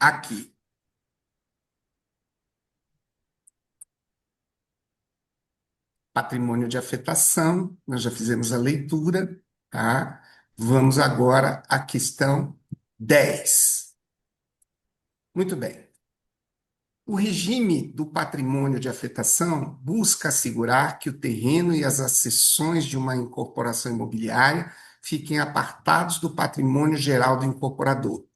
aqui. Patrimônio de afetação, nós já fizemos a leitura, tá? Vamos agora à questão 10. Muito bem. O regime do patrimônio de afetação busca assegurar que o terreno e as acessões de uma incorporação imobiliária fiquem apartados do patrimônio geral do incorporador.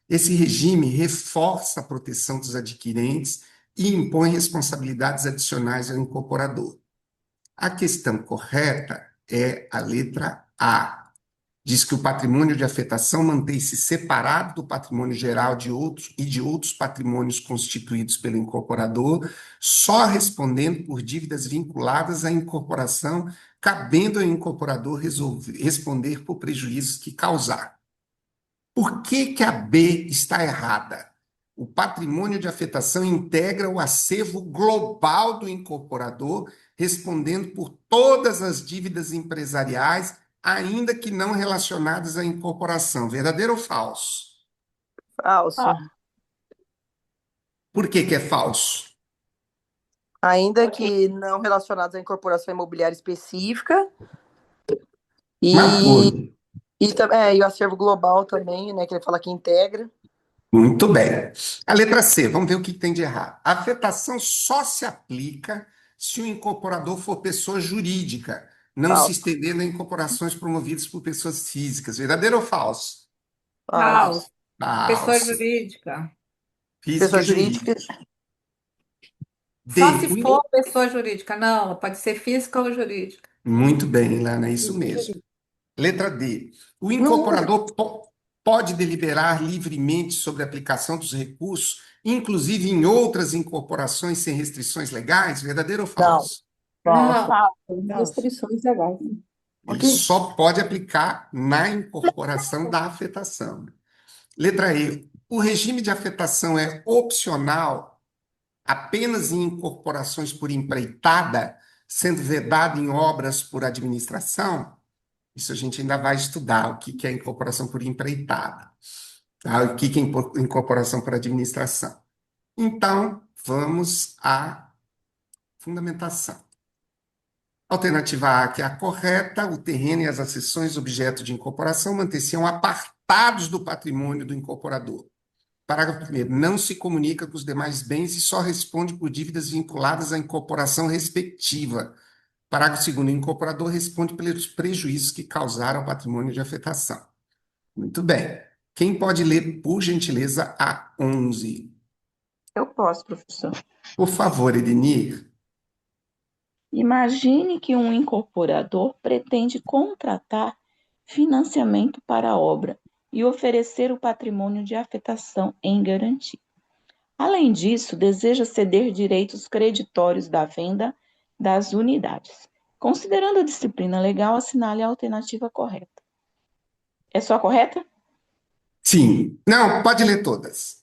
Esse regime reforça a proteção dos adquirentes e impõe responsabilidades adicionais ao incorporador. A questão correta é a letra A. Diz que o patrimônio de afetação mantém-se separado do patrimônio geral de outros e de outros patrimônios constituídos pelo incorporador, só respondendo por dívidas vinculadas à incorporação, cabendo ao incorporador responder por prejuízos que causar. Por que que a B está errada? O patrimônio de afetação integra o acervo global do incorporador, respondendo por todas as dívidas empresariais, ainda que não relacionadas à incorporação. Verdadeiro ou falso? Falso. Por que que é falso? Ainda que não relacionados à incorporação imobiliária específica Marcou. e, e o acervo global também, né? Que ele fala que integra. Muito bem. A letra C, vamos ver o que tem de errado. A afetação só se aplica se o incorporador for pessoa jurídica, não se Falso. estendendo a incorporações promovidas por pessoas físicas. Verdadeiro ou falso? Falso. Falso. Pessoa Falso. jurídica. Física Pessoa e jurídica. jurídica. Só D. se for pessoa jurídica. Não, pode ser física ou jurídica. Muito bem, Lana, é isso Física e mesmo. jurídica. Letra D. O Não, incorporador pode deliberar livremente sobre a aplicação dos recursos, inclusive em outras incorporações sem restrições legais? Verdadeiro ou não. falso? Falso. Não. Restrições legais. Ele só pode aplicar na incorporação da afetação. Letra E. O regime de afetação é opcional apenas em incorporações por empreitada, sendo vedado em obras por administração? Isso a gente ainda vai estudar, o que que é incorporação por empreitada, tá? O que que é incorporação por administração. Então, vamos à fundamentação. Alternativa A, que é a correta, o terreno e as acessões objeto de incorporação manter-se-ão apartados do patrimônio do incorporador. Parágrafo 1º. Não se comunica com os demais bens e só responde por dívidas vinculadas à incorporação respectiva. Parágrafo 2º. O incorporador responde pelos prejuízos que causaram ao patrimônio de afetação. Muito bem. Quem pode ler, por gentileza, a 11? Eu posso, professor. Por favor, Edenir. Imagine que um incorporador pretende contratar financiamento para a obra e oferecer o patrimônio de afetação em garantia. Além disso, deseja ceder direitos creditórios da venda das unidades. Considerando a disciplina legal, assinale a alternativa correta. É só a correta? Sim. Não, pode ler todas.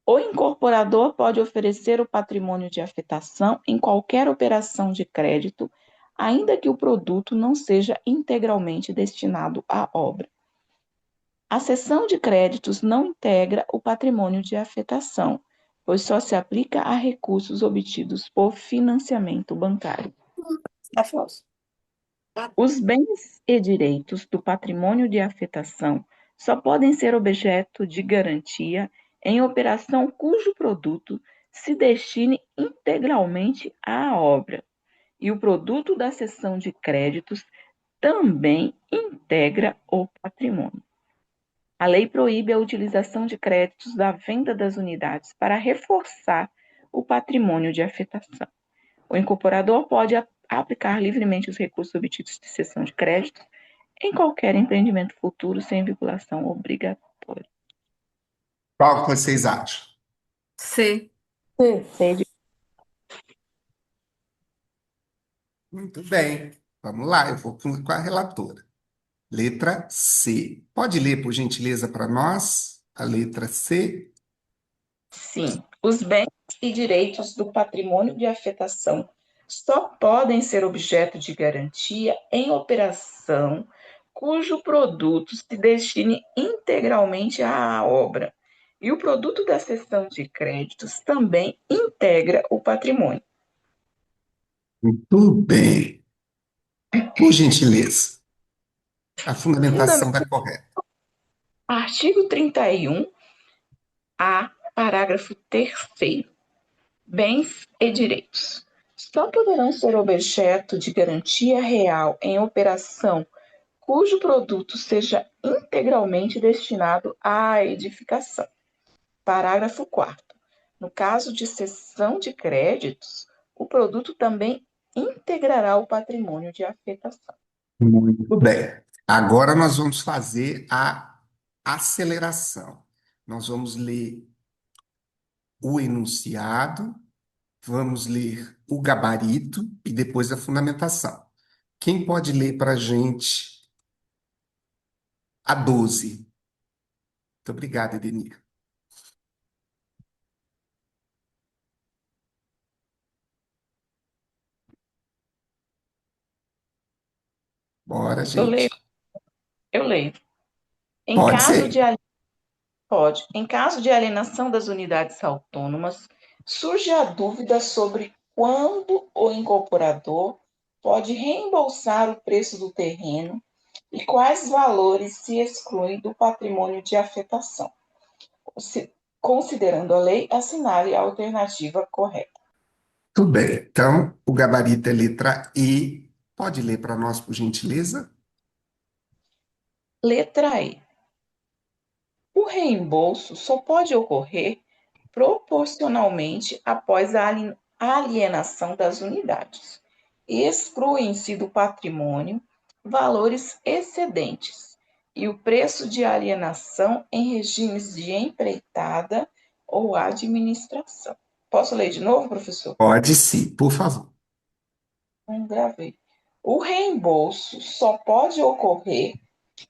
O incorporador pode oferecer o patrimônio de afetação em qualquer operação de crédito, ainda que o produto não seja integralmente destinado à obra. A cessão de créditos não integra o patrimônio de afetação, pois só se aplica a recursos obtidos por financiamento bancário. É falso. Os bens e direitos do patrimônio de afetação só podem ser objeto de garantia em operação cujo produto se destine integralmente à obra, e o produto da cessão de créditos também integra o patrimônio. A lei proíbe a utilização de créditos da venda das unidades para reforçar o patrimônio de afetação. O incorporador pode aplicar livremente os recursos obtidos de cessão de créditos em qualquer empreendimento futuro sem vinculação obrigatória. Qual que vocês acham? C. Sede. Muito bem. Vamos lá, eu vou com a relatora. Letra C. Pode ler, por gentileza, para nós a letra C? Sim, os bens e direitos do patrimônio de afetação só podem ser objeto de garantia em operação cujo produto se destine integralmente à obra E o produto da cessão de créditos também integra o patrimônio. Muito bem. Por gentileza, a fundamentação Fundamento, da correta. artigo 31A, parágrafo 3º. Bens e direitos. Só poderão ser objeto de garantia real em operação cujo produto seja integralmente destinado à edificação. Parágrafo 4º. No caso de cessão de créditos, o produto também integrará o patrimônio de afetação. Muito bem. Agora nós vamos fazer a aceleração. Nós vamos ler o enunciado, vamos ler o gabarito e depois a fundamentação. Quem pode ler para a gente a 12? Muito obrigado, Edenir. Bora, Eu leio. gente. Eu leio. Em Pode caso de ser. Pode. Em caso de alienação das unidades autônomas, surge a dúvida sobre quando o incorporador pode reembolsar o preço do terreno e quais valores se excluem do patrimônio de afetação. Considerando a lei, assinale a alternativa correta. Tudo bem. Então, o gabarito é letra E. Pode ler para nós, por gentileza? Letra E. O reembolso só pode ocorrer proporcionalmente após a alienação das unidades. Excluem-se do patrimônio valores excedentes e o preço de alienação em regimes de empreitada ou administração. Posso ler de novo, professor? Pode sim, por favor. Não gravei. O reembolso só pode ocorrer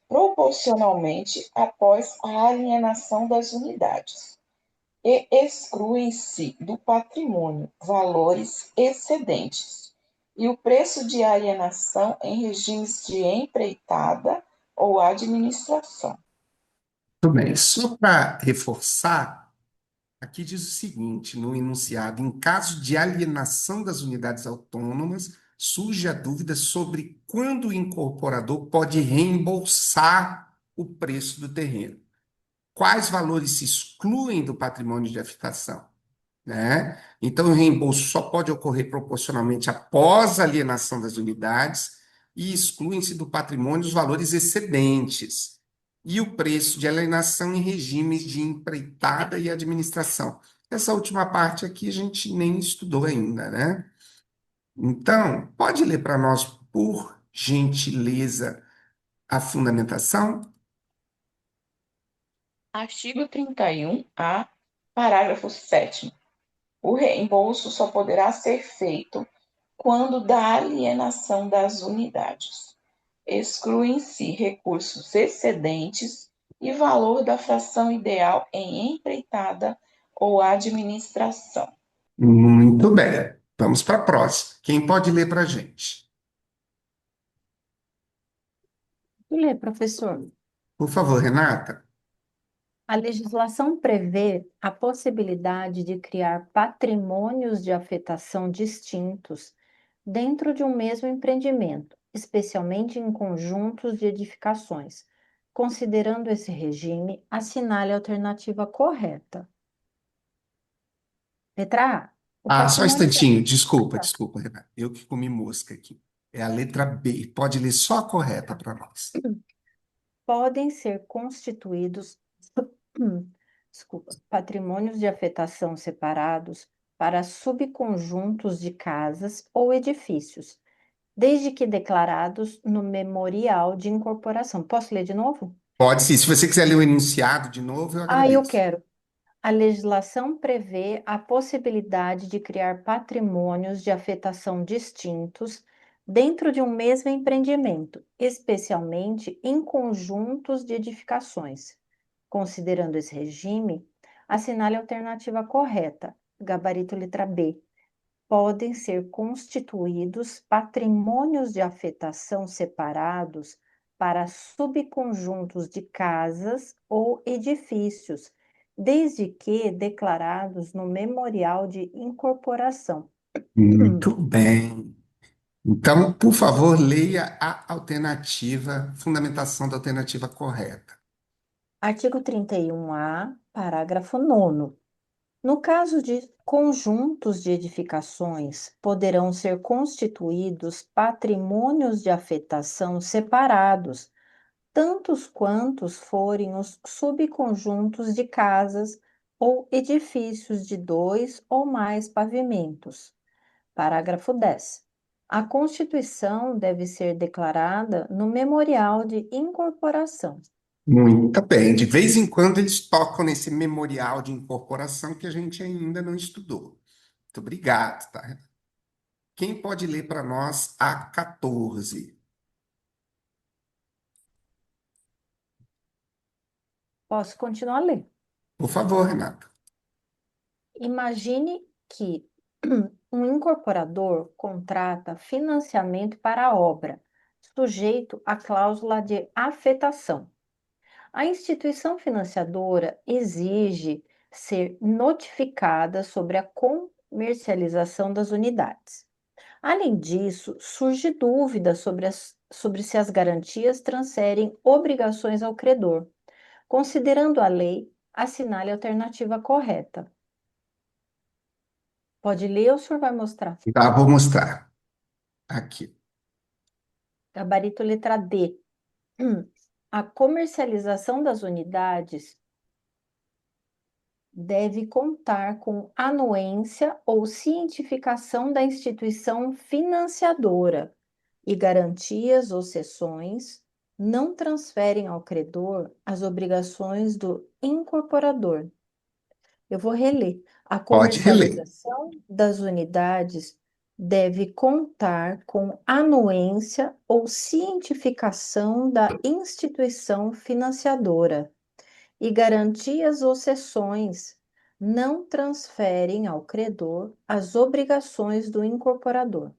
proporcionalmente após a alienação das unidades e excluem-se do patrimônio valores excedentes e o preço de alienação em regimes de empreitada ou administração. Muito bem. Só para reforçar, aqui diz o seguinte, no enunciado: em caso de alienação das unidades autônomas, surge a dúvida sobre quando o incorporador pode reembolsar o preço do terreno. Quais valores se excluem do patrimônio de afetação? Né? Então, o reembolso só pode ocorrer proporcionalmente após a alienação das unidades e excluem-se do patrimônio os valores excedentes e o preço de alienação em regimes de empreitada e administração. Essa última parte aqui a gente nem estudou ainda, né? Então, pode ler para nós, por gentileza, a fundamentação? Artigo 31A, parágrafo 7º. O reembolso só poderá ser feito quando da alienação das unidades. Excluem-se recursos excedentes e valor da fração ideal em empreitada ou administração. Muito bem. Vamos para a próxima. Quem pode ler para a gente? Lê, professor. Por favor, Renata. A legislação prevê a possibilidade de criar patrimônios de afetação distintos dentro de um mesmo empreendimento, especialmente em conjuntos de edificações. Considerando esse regime, assinale a alternativa correta. Letra A. O Ah, só um patrimônio de instantinho. Desculpa, afetação desculpa, Renata. Eu que comi mosca aqui. É a letra B. Pode ler só a correta para nós. podem ser constituídos, desculpa, patrimônios de afetação separados para subconjuntos de casas ou edifícios, desde que declarados no memorial de incorporação. Posso ler de novo? Pode sim. Se você quiser ler o enunciado de novo, eu Eu agradeço. quero. A legislação prevê a possibilidade de criar patrimônios de afetação distintos dentro de um mesmo empreendimento, especialmente em conjuntos de edificações. Considerando esse regime, assinale a alternativa correta, gabarito letra B. Podem ser constituídos patrimônios de afetação separados para subconjuntos de casas ou edifícios, desde que declarados no memorial de incorporação. Muito bem. Então, por favor, leia a alternativa, fundamentação da alternativa correta. Artigo 31A, parágrafo 9º. No caso de conjuntos de edificações, poderão ser constituídos patrimônios de afetação separados, tantos quantos forem os subconjuntos de casas ou edifícios de 2 ou mais pavimentos. Parágrafo 10. A Constituição deve ser declarada no memorial de incorporação. Muito bem. De vez em quando eles tocam nesse memorial de incorporação que a gente ainda não estudou. Muito obrigado, tá? Quem pode ler para nós a 14? Posso continuar a ler? Por favor, Renato. Imagine que um incorporador contrata financiamento para a obra, sujeito à cláusula de afetação. A instituição financiadora exige ser notificada sobre a comercialização das unidades. Além disso, surge dúvida sobre se as garantias transferem obrigações ao credor. Considerando a lei, assinale a alternativa correta. Pode ler ou o senhor vai mostrar? Tá, vou mostrar. Aqui. Gabarito letra D. A comercialização das unidades deve contar com anuência ou cientificação da instituição financiadora e garantias ou cessões não transferem ao credor as obrigações do incorporador. Eu vou reler. A Pode reler. comercialização das unidades deve contar com anuência ou cientificação da instituição financiadora e garantias ou cessões não transferem ao credor as obrigações do incorporador.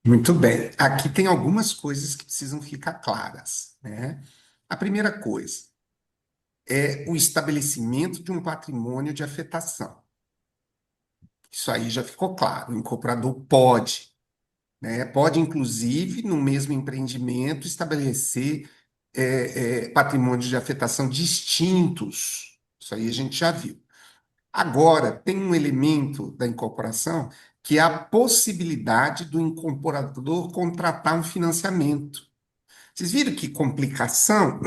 Muito bem. Aqui tem algumas coisas que precisam ficar claras, né? A primeira coisa é o estabelecimento de um patrimônio de afetação. Isso aí já ficou claro. O incorporador pode, né? Pode, inclusive, no mesmo empreendimento, estabelecer patrimônios de afetação distintos. Isso aí a gente já viu. Agora, tem um elemento da incorporação que é a possibilidade do incorporador contratar um financiamento. Vocês viram que complicação?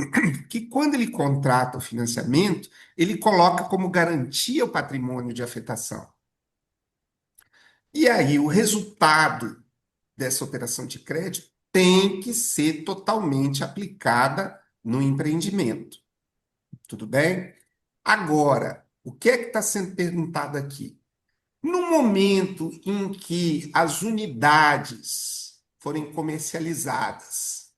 Que quando ele contrata o financiamento, ele coloca como garantia o patrimônio de afetação. E aí, o resultado dessa operação de crédito tem que ser totalmente aplicada no empreendimento. Tudo bem? Agora, o que é que está sendo perguntado aqui? No momento em que as unidades forem comercializadas,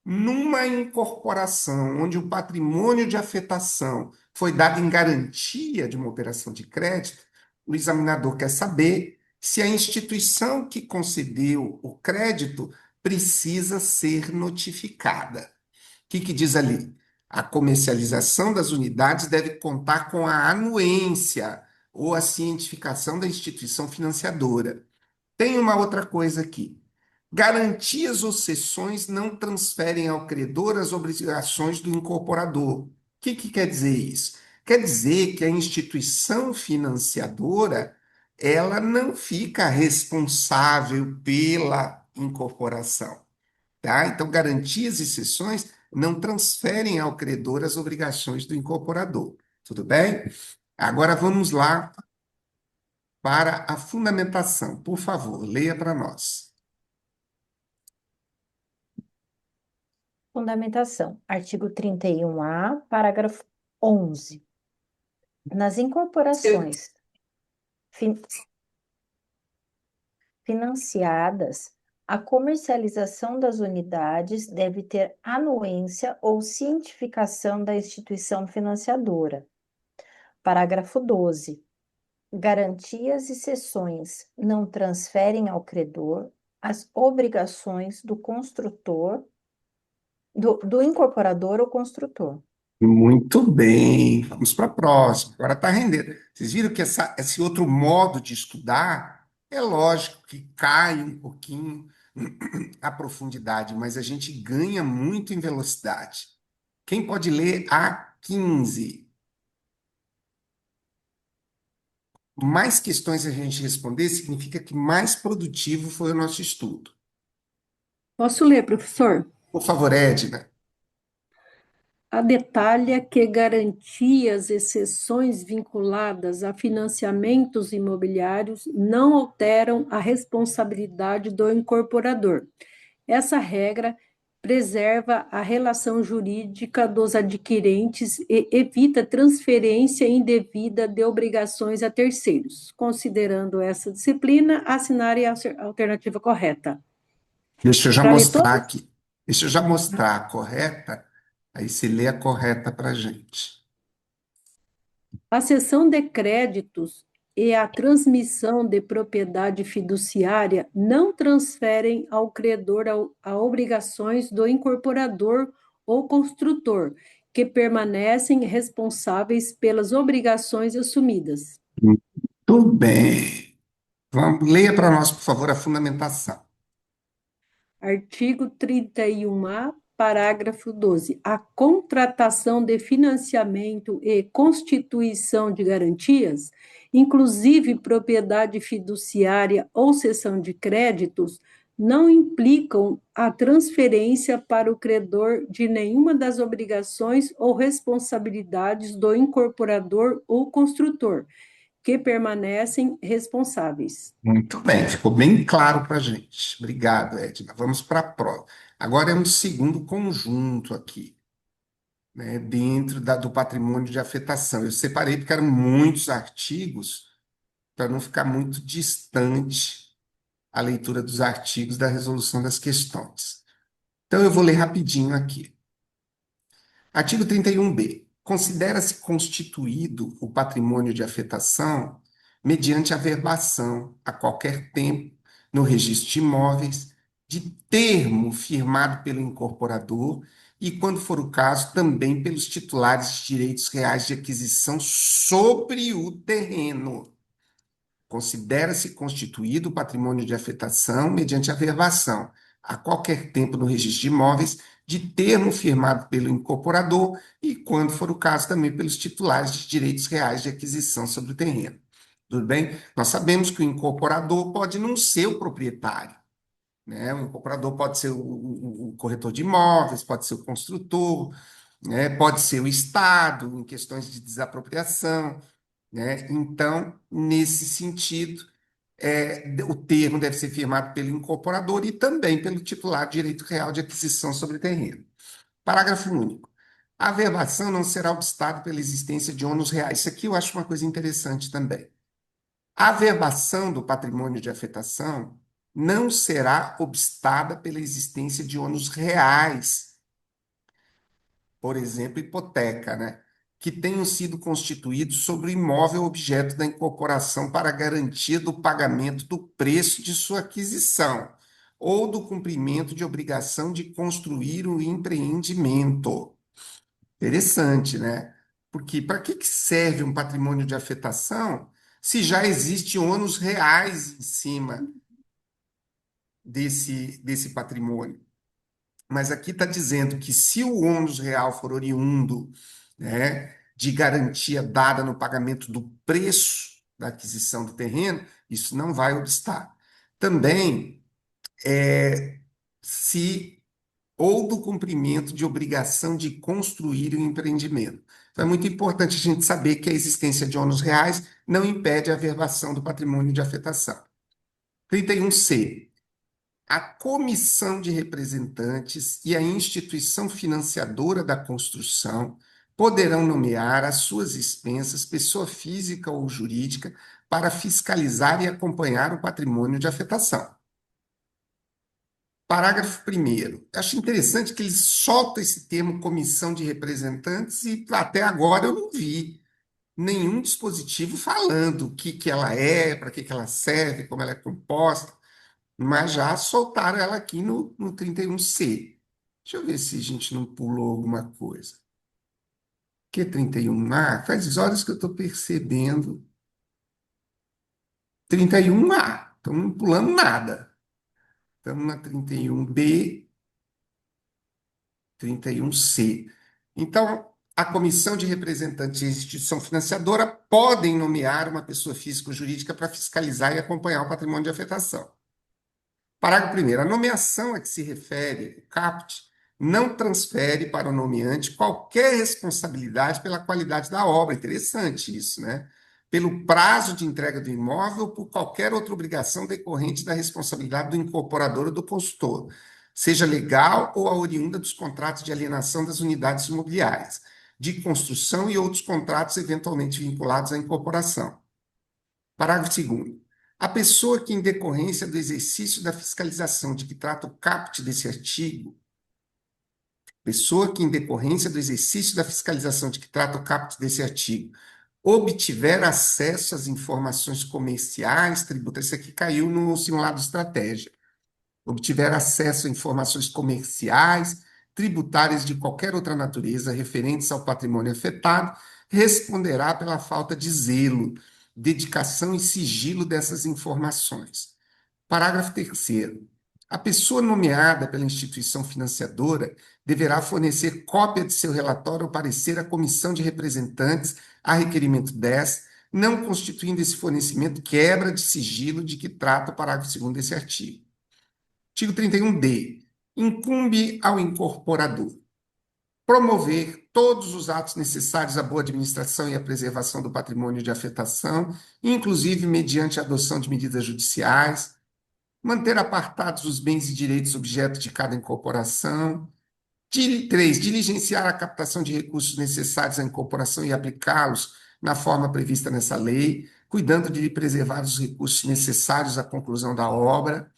numa incorporação onde o patrimônio de afetação foi dado em garantia de uma operação de crédito, o examinador quer saber se a instituição que concedeu o crédito precisa ser notificada. O que diz ali? A comercialização das unidades deve contar com a anuência ou a cientificação da instituição financiadora. Tem uma outra coisa aqui. Garantias ou cessões não transferem ao credor as obrigações do incorporador. O que quer dizer isso? Quer dizer que a instituição financiadora ela não fica responsável pela incorporação, tá? Então, garantias e cessões não transferem ao credor as obrigações do incorporador. Tudo bem? Agora vamos lá para a fundamentação. Por favor, leia para nós. Fundamentação. Artigo 31A, parágrafo 11. Nas incorporações financiadas, a comercialização das unidades deve ter anuência ou cientificação da instituição financiadora. Parágrafo 12. Garantias e cessões não transferem ao credor as obrigações do construtor, do incorporador ou construtor. Muito bem, vamos para a próxima. Agora está rendendo. Vocês viram que esse outro modo de estudar, é lógico que cai um pouquinho a profundidade, mas a gente ganha muito em velocidade. Quem pode ler a 15? Mais questões a gente responder significa que mais produtivo foi o nosso estudo. Posso ler, professor? Por favor, Edna. A detalha que garantias e cessões vinculadas a financiamentos imobiliários não alteram a responsabilidade do incorporador. Essa regra preserva a relação jurídica dos adquirentes e evita transferência indevida de obrigações a terceiros. Considerando essa disciplina, assinare a alternativa correta. Deixa eu já Para ler mostrar todas? aqui. Deixa eu já mostrar a correta, aí você lê a correta para a gente. A cessão de créditos e a transmissão de propriedade fiduciária não transferem ao credor a obrigações do incorporador ou construtor, que permanecem responsáveis pelas obrigações assumidas. Tudo bem. Vamos, leia para nós, por favor, a fundamentação. Artigo 31A, parágrafo 12. A contratação de financiamento e constituição de garantias, inclusive propriedade fiduciária ou cessão de créditos, não implicam a transferência para o credor de nenhuma das obrigações ou responsabilidades do incorporador ou construtor, que permanecem responsáveis. Muito bem, ficou bem claro para a gente. Obrigado, Edna. Vamos para a prova. Agora é um segundo conjunto aqui, né, dentro do patrimônio de afetação. Eu separei porque eram muitos artigos, para não ficar muito distante a leitura dos artigos da resolução das questões. Então, eu vou ler rapidinho aqui. Artigo 31b. Considera-se constituído o patrimônio de afetação mediante averbação, a qualquer tempo, no registro de imóveis, de termo firmado pelo incorporador e, quando for o caso, também pelos titulares de direitos reais de aquisição sobre o terreno. Considera-se constituído o patrimônio de afetação mediante averbação, a qualquer tempo no registro de imóveis, de termo firmado pelo incorporador e, quando for o caso, também pelos titulares de direitos reais de aquisição sobre o terreno. Tudo bem? Nós sabemos que o incorporador pode não ser o proprietário, né? O incorporador pode ser o corretor de imóveis, pode ser o construtor, né? Pode ser o Estado, em questões de desapropriação, né? Então, nesse sentido, o termo deve ser firmado pelo incorporador e também pelo titular de direito real de aquisição sobre o terreno. Parágrafo único. A averbação não será obstada pela existência de ônus reais. Isso aqui eu acho uma coisa interessante também. A averbação do patrimônio de afetação não será obstada pela existência de ônus reais, por exemplo, hipoteca, né? Que tenham sido constituídos sobre o imóvel objeto da incorporação para garantia do pagamento do preço de sua aquisição ou do cumprimento de obrigação de construir o empreendimento. Interessante, né? Porque para que serve um patrimônio de afetação se já existe ônus reais em cima desse patrimônio? Mas aqui está dizendo que se o ônus real for oriundo, né, de garantia dada no pagamento do preço da aquisição do terreno, isso não vai obstar. Também, se ou do cumprimento de obrigação de construir o empreendimento. Então, é muito importante a gente saber que a existência de ônus reais não impede a averbação do patrimônio de afetação. 31C. A comissão de representantes e a instituição financiadora da construção poderão nomear às suas expensas pessoa física ou jurídica para fiscalizar e acompanhar o patrimônio de afetação. Parágrafo 1º. Acho interessante que ele solta esse termo comissão de representantes e até agora eu não vi nenhum dispositivo falando o que ela é, para que ela serve, como ela é composta, mas já soltaram ela aqui no 31C. Deixa eu ver se a gente não pulou alguma coisa. Que 31A? Faz horas que eu estou percebendo. 31A. Então não pulamos nada. Estamos na 31B, 31C. Então, a comissão de representantes e a instituição financiadora podem nomear uma pessoa física ou jurídica para fiscalizar e acompanhar o patrimônio de afetação. Parágrafo 1º. A nomeação a que se refere o CAPT não transfere para o nomeante qualquer responsabilidade pela qualidade da obra. Interessante isso, né? Pelo prazo de entrega do imóvel ou por qualquer outra obrigação decorrente da responsabilidade do incorporador ou do consultor, seja legal ou a oriunda dos contratos de alienação das unidades imobiliárias, de construção e outros contratos eventualmente vinculados à incorporação. Parágrafo 2º. A pessoa que, em decorrência do exercício da fiscalização de que trata o caput desse artigo, obtiver acesso às informações comerciais, tributárias, isso aqui caiu no simulado de estratégia, obtiver acesso a informações comerciais, tributárias de qualquer outra natureza referentes ao patrimônio afetado, responderá pela falta de zelo, dedicação e sigilo dessas informações. Parágrafo 3º. A pessoa nomeada pela instituição financiadora deverá fornecer cópia de seu relatório ou parecer à comissão de representantes a requerimento desta, não constituindo esse fornecimento quebra de sigilo de que trata o parágrafo 2º desse artigo. Artigo 31D. Incumbe ao incorporador promover todos os atos necessários à boa administração e à preservação do patrimônio de afetação, inclusive mediante a adoção de medidas judiciais, manter apartados os bens e direitos objeto de cada incorporação. 3. Diligenciar a captação de recursos necessários à incorporação e aplicá-los na forma prevista nessa lei, cuidando de preservar os recursos necessários à conclusão da obra.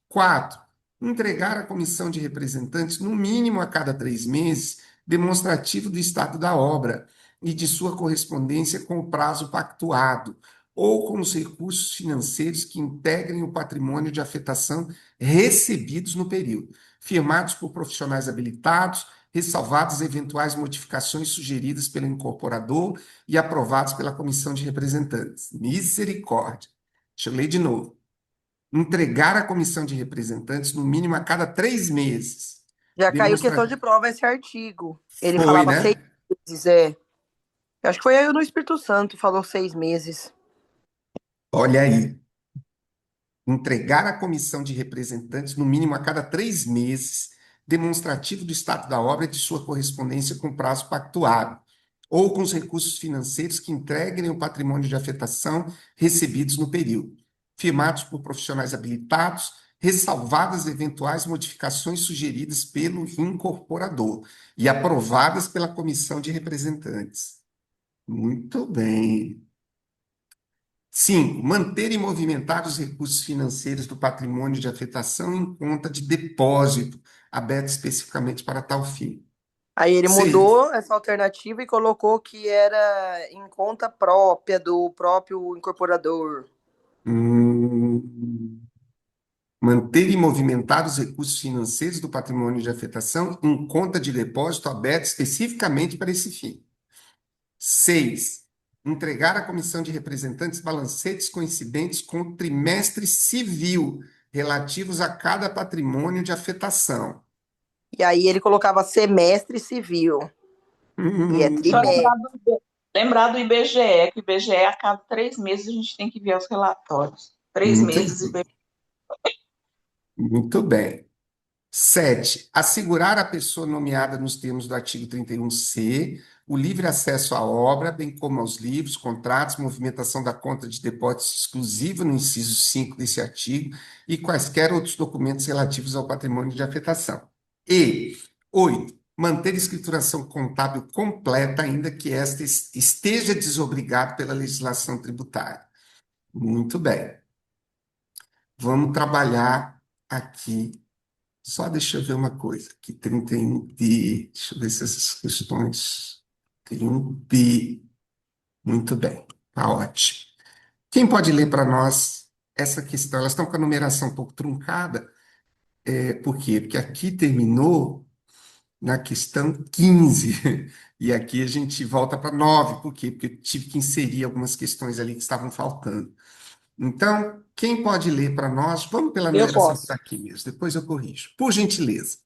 4. Entregar à comissão de representantes, no mínimo a cada 3 meses, demonstrativo do estado da obra e de sua correspondência com o prazo pactuado, ou com os recursos financeiros que integrem o patrimônio de afetação recebidos no período, firmados por profissionais habilitados, ressalvadas eventuais modificações sugeridas pelo incorporador e aprovados pela comissão de representantes. Misericórdia. Deixa eu ler de novo. Entregar à comissão de representantes, no mínimo a cada 3 meses. Já caiu questão Demonstra... de prova esse artigo. Ele Foi, falava né? 6 meses, é. Eu acho que foi aí no Espírito Santo, falou 6 meses. Olha aí. Entregar à comissão de representantes, no mínimo a cada 3 meses, demonstrativo do estado da obra e de sua correspondência com o prazo pactuado, ou com os recursos financeiros que integrem o patrimônio de afetação recebidos no período, firmados por profissionais habilitados, ressalvadas eventuais modificações sugeridas pelo incorporador e aprovadas pela comissão de representantes. Muito bem. 5. Manter e movimentar os recursos financeiros do patrimônio de afetação em conta de depósito, aberto especificamente para tal fim. Aí ele 6. mudou essa alternativa e colocou que era em conta própria do próprio incorporador. Manter e movimentar os recursos financeiros do patrimônio de afetação em conta de depósito aberto especificamente para esse fim. 6. Entregar à comissão de representantes balancetes coincidentes com o trimestre civil relativos a cada patrimônio de afetação. E aí ele colocava semestre civil. E é Só trimestre. lembrar do IBGE, que o IBGE a cada 3 meses a gente tem que ver os relatórios. 3 Muito meses bem. IBGE. Muito bem. 7. Assegurar à pessoa nomeada nos termos do artigo 31C o livre acesso à obra, bem como aos livros, contratos, movimentação da conta de depósito exclusiva no inciso 5 desse artigo e quaisquer outros documentos relativos ao patrimônio de afetação. E 8. Manter escrituração contábil completa, ainda que esta esteja desobrigada pela legislação tributária. Muito bem. Vamos trabalhar aqui. Só deixa eu ver uma coisa. Aqui, 31B. Deixa eu ver se essas questões. 31B. Muito bem. Tá ótimo. Quem pode ler para nós essa questão? Elas estão com a numeração um pouco truncada. Por quê? Porque aqui terminou na questão 15. E aqui a gente volta para 9. Por quê? Porque eu tive que inserir algumas questões ali que estavam faltando. Então, quem pode ler para nós? Vamos pela Eu numeração por posso. aqui mesmo, depois eu corrijo. Por gentileza.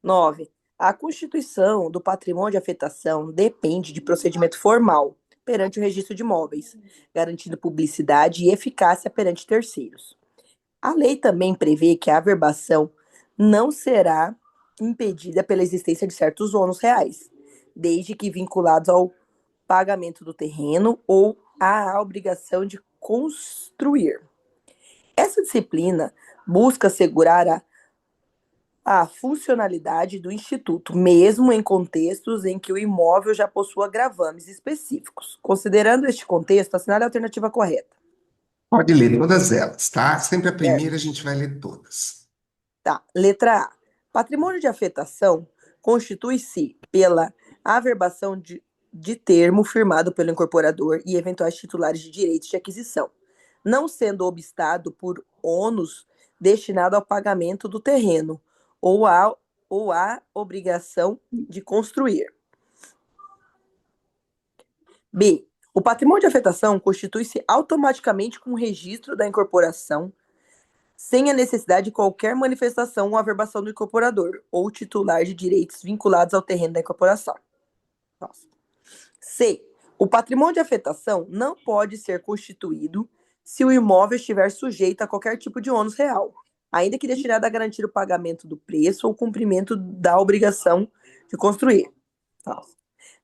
9. A constituição do patrimônio de afetação depende de procedimento formal perante o registro de imóveis, garantindo publicidade e eficácia perante terceiros. A lei também prevê que a averbação não será impedida pela existência de certos ônus reais, desde que vinculados ao pagamento do terreno ou à obrigação de construir. Essa disciplina busca assegurar a funcionalidade do Instituto, mesmo em contextos em que o imóvel já possua gravames específicos. Considerando este contexto, assinale a alternativa correta. Pode ler todas elas, tá? Sempre a Certo. primeira a gente vai ler todas. Tá. Letra A. Patrimônio de afetação constitui-se pela averbação de termo firmado pelo incorporador e eventuais titulares de direitos de aquisição, não sendo obstado por ônus destinado ao pagamento do terreno ou à obrigação de construir. B. O patrimônio de afetação constitui-se automaticamente com o registro da incorporação, sem a necessidade de qualquer manifestação ou averbação do incorporador ou titular de direitos vinculados ao terreno da incorporação. Nossa. C. O patrimônio de afetação não pode ser constituído se o imóvel estiver sujeito a qualquer tipo de ônus real, ainda que destinado a garantir o pagamento do preço ou cumprimento da obrigação de construir. Nossa.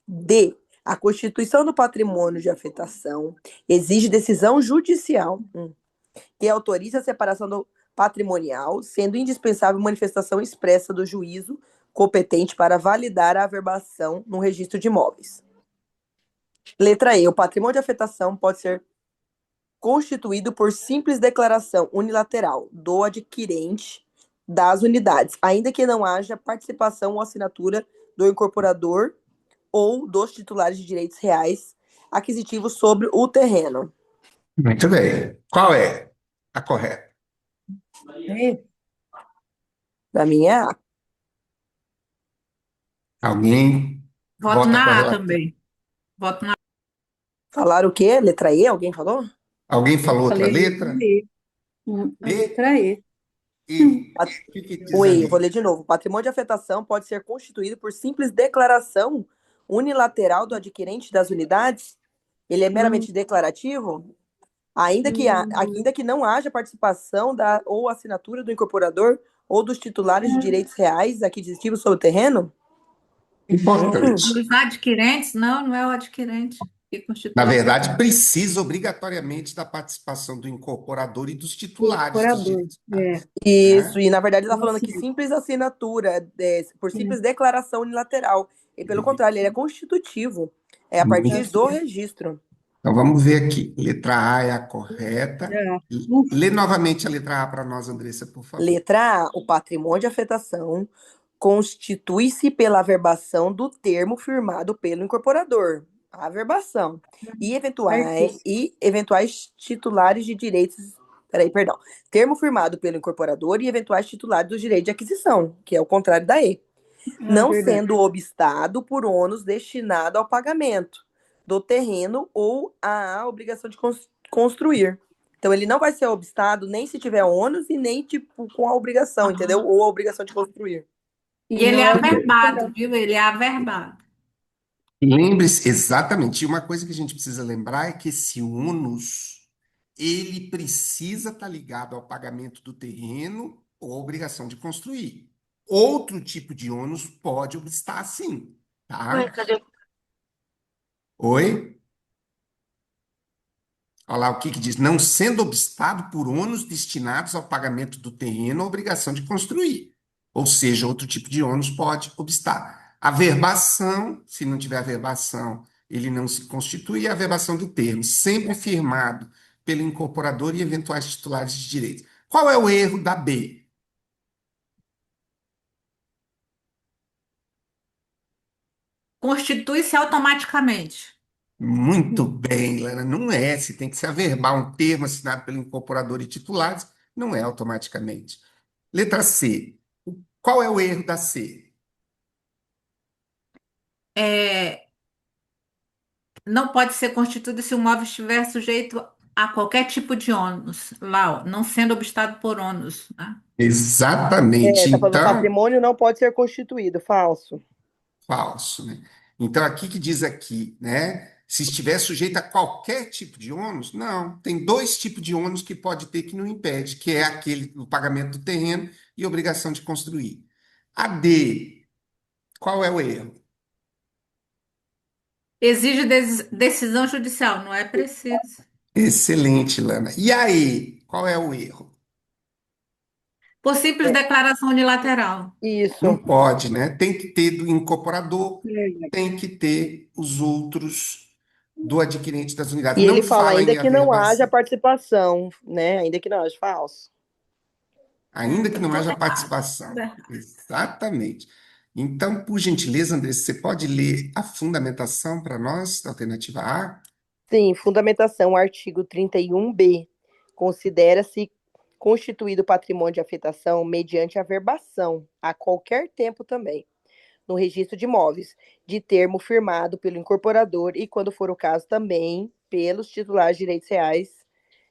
D. A constituição do patrimônio de afetação exige decisão judicial que autoriza a separação do patrimonial, sendo indispensável manifestação expressa do juízo competente para validar a averbação no registro de imóveis. Letra E. O patrimônio de afetação pode ser constituído por simples declaração unilateral do adquirente das unidades, ainda que não haja participação ou assinatura do incorporador ou dos titulares de direitos reais aquisitivos sobre o terreno. Muito bem. Qual é a correta? Para mim é A. Alguém Voto vota com a na A relatora? também. Voto na A. Falaram o quê? Letra E? Alguém falou? Alguém falou outra Falei letra? E. A E? letra E. E. O que diz O E, eu vou ali? ler de novo. O patrimônio de afetação pode ser constituído por simples declaração unilateral do adquirente das unidades. Ele é meramente declarativo, ainda que não haja participação ou assinatura do incorporador ou dos titulares de direitos reais aquisitivos sobre o terreno. Importante. Os adquirentes? Não, não é o adquirente que constitui. Na verdade, precisa obrigatoriamente da participação do incorporador e dos titulares dos Incorporador. direitos. Isso, e na verdade ele está Tá falando que certo. simples assinatura, por simples declaração unilateral. E pelo contrário, ele é constitutivo. É a partir Muito do bem. registro. Então vamos ver aqui. Letra A é a correta. É. Lê novamente a letra A para nós, Andressa, por favor. Letra A. O patrimônio de afetação constitui-se pela averbação do termo firmado pelo incorporador. A averbação. E eventuais titulares de direitos. Perdão. Termo firmado pelo incorporador e eventuais titulares dos direitos de aquisição, que é o contrário da E. Não verdade. sendo obstado por ônus destinado ao pagamento do terreno ou à obrigação de construir. Então, ele não vai ser obstado nem se tiver ônus e nem tipo com a obrigação, entendeu? Ou a obrigação de construir. E ele não é o averbado, viu? Ele é averbado. Lembre-se, exatamente. E uma coisa que a gente precisa lembrar é que esse ônus, ele precisa estar ligado ao pagamento do terreno ou à obrigação de construir. Outro tipo de ônus pode obstar sim, tá? Oi? Olha lá o que diz. Não sendo obstado por ônus destinados ao pagamento do terreno ou obrigação de construir. Ou seja, outro tipo de ônus pode obstar. A verbação, se não tiver averbação, ele não se constitui, e a averbação do termo, sempre firmado pelo incorporador e eventuais titulares de direito. Qual é o erro da B? Constitui-se automaticamente. Muito bem, Lana. Não é. Se tem que se averbar um termo assinado pelo incorporador e titulares, não é automaticamente. Letra C. Qual é o erro da C? é, não pode ser constituído se o imóvel estiver sujeito a qualquer tipo de ônus, lá, ó, não sendo obstado por ônus, né? Exatamente. Tá falando Então, patrimônio não pode ser constituído, falso. falso, né? Então, aqui que diz aqui, né? Se estiver sujeito a qualquer tipo de ônus, não. Tem dois tipos de ônus que pode ter que não impede, que é aquele do pagamento do terreno e obrigação de construir. A D, qual é o erro? Exige decisão judicial, não é preciso. Excelente, Lana. E aí, qual é o erro? Por simples É, declaração unilateral. Não isso. pode, né? Tem que ter do incorporador, tem que ter os outros do adquirente das unidades. E ele Não fala fala ainda em que não haja averbação. participação, né? Ainda que não haja falso. Ainda que Tá não tudo haja errado. participação. Exatamente. Então, por gentileza, André, você pode ler a fundamentação para nós, da alternativa A? Sim, fundamentação, artigo 31b. Considera-se constituído patrimônio de afetação mediante averbação, a qualquer tempo também, no registro de imóveis, de termo firmado pelo incorporador e, quando for o caso, também pelos titulares de direitos reais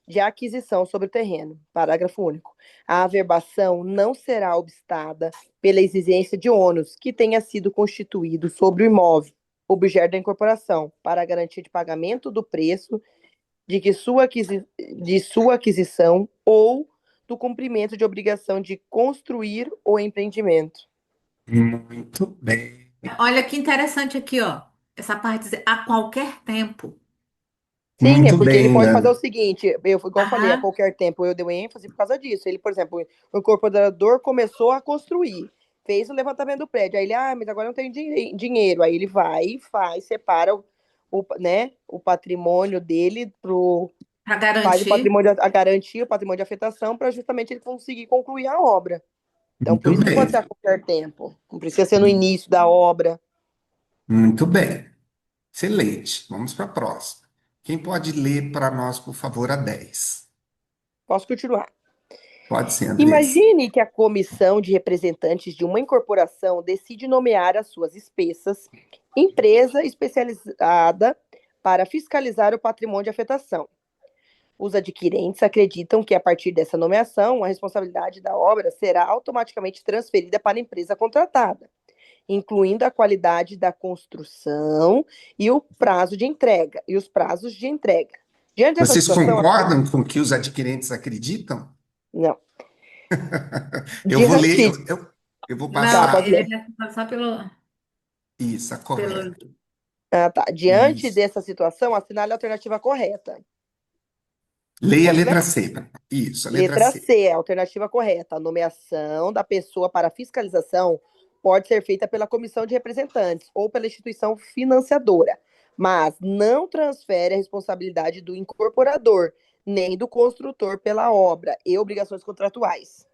de aquisição sobre o terreno. Parágrafo único. A averbação não será obstada pela exigência de ônus que tenha sido constituído sobre o imóvel, objeto da incorporação, para a garantia de pagamento do preço de sua aquisição ou do cumprimento de obrigação de construir o empreendimento. Muito bem. Olha que interessante aqui, ó. Essa parte dizer a qualquer tempo. Sim, é Muito porque ele bem, pode fazer o Lana. seguinte, igual eu falei, a Aham. qualquer tempo eu dei ênfase por causa disso. Ele, por exemplo, o incorporador começou a construir, fez o levantamento do prédio, aí ele, mas agora não tem dinheiro. Aí ele vai e faz, separa né, o patrimônio dele Para faz o garantir. patrimônio, a garantia, o patrimônio de afetação, para justamente ele conseguir concluir a obra. Então, por Muito isso que pode ser bem. a qualquer tempo. Não precisa ser no início da obra. Muito bem. Excelente. Vamos para a próxima. Quem pode ler para nós, por favor, a 10? Posso continuar. Pode ser, Andressa. Imagine que a comissão de representantes de uma incorporação decide nomear as suas espessas empresa especializada para fiscalizar o patrimônio de afetação. Os adquirentes acreditam que, a partir dessa nomeação, a responsabilidade da obra será automaticamente transferida para a empresa contratada, incluindo a qualidade da construção e o prazo de entrega, e os prazos de entrega. Diante dessa Vocês situação, concordam com o que os adquirentes acreditam? não. Eu vou ler, Diante, eu vou tá, Não, pode passar ele é ler. responsável só isso, a pelo. correta. Ah, tá. Diante Isso. dessa situação, assinale a alternativa correta. Leia a Posso ler? letra C. Isso, a letra Letra C. C, a alternativa correta. A nomeação da pessoa para fiscalização pode ser feita pela comissão de representantes ou pela instituição financiadora, mas não transfere a responsabilidade do incorporador nem do construtor pela obra e obrigações contratuais.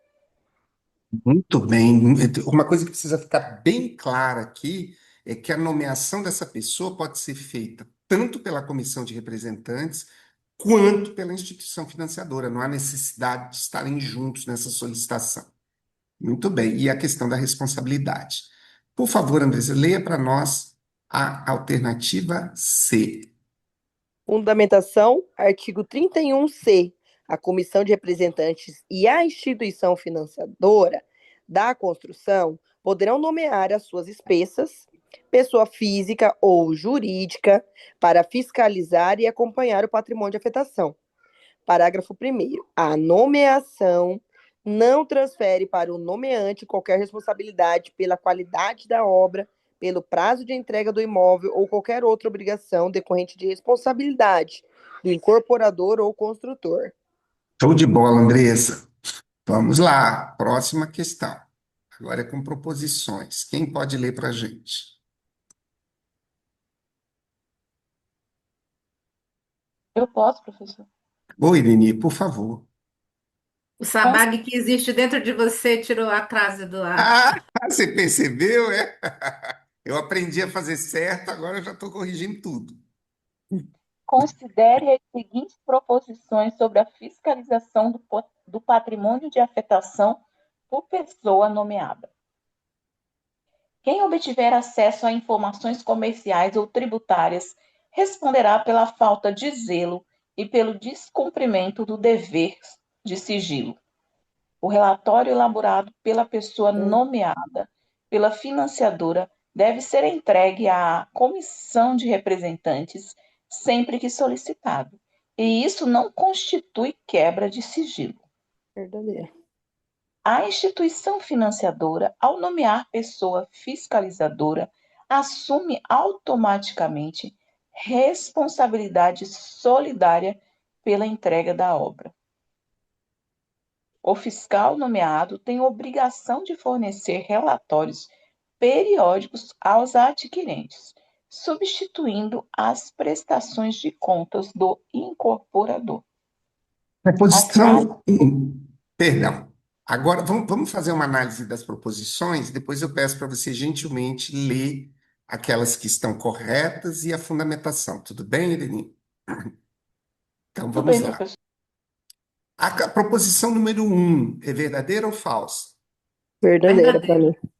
Muito bem. Uma coisa que precisa ficar bem clara aqui é que a nomeação dessa pessoa pode ser feita tanto pela comissão de representantes quanto pela instituição financiadora. Não há necessidade de estarem juntos nessa solicitação. Muito bem. E a questão da responsabilidade. Por favor, Andressa, leia para nós a alternativa C. Fundamentação, artigo 31C. A comissão de representantes e a instituição financiadora da construção poderão nomear as suas espessas, pessoa física ou jurídica, para fiscalizar e acompanhar o patrimônio de afetação. Parágrafo 1º. A nomeação não transfere para o nomeante qualquer responsabilidade pela qualidade da obra, pelo prazo de entrega do imóvel ou qualquer outra obrigação decorrente de responsabilidade do incorporador ou construtor. Show de bola, Andressa. Vamos lá. Próxima questão. Agora é com proposições. Quem pode ler para a gente? Eu posso, professor? Oi, Irene, por favor. O sabag que existe dentro de você tirou a crase do ar. Ah, você percebeu, é? Eu aprendi a fazer certo, agora eu já estou corrigindo tudo. Considere as seguintes proposições sobre a fiscalização do patrimônio de afetação por pessoa nomeada. Quem obtiver acesso a informações comerciais ou tributárias responderá pela falta de zelo e pelo descumprimento do dever de sigilo. O relatório elaborado pela pessoa nomeada pela financiadora deve ser entregue à comissão de representantes sempre que solicitado, e isso não constitui quebra de sigilo. Verdadeiro. A instituição financiadora, ao nomear pessoa fiscalizadora, assume automaticamente responsabilidade solidária pela entrega da obra. O fiscal nomeado tem obrigação de fornecer relatórios periódicos aos adquirentes, substituindo as prestações de contas do incorporador. Proposição 1. Perdão. Agora, vamos fazer uma análise das proposições, depois eu peço para você gentilmente ler aquelas que estão corretas e a fundamentação. Tudo bem, Irene? Então, Tudo vamos bem, lá. professor? A proposição número 1 é verdadeira ou falsa? Verdadeira para Verdadeiro. mim.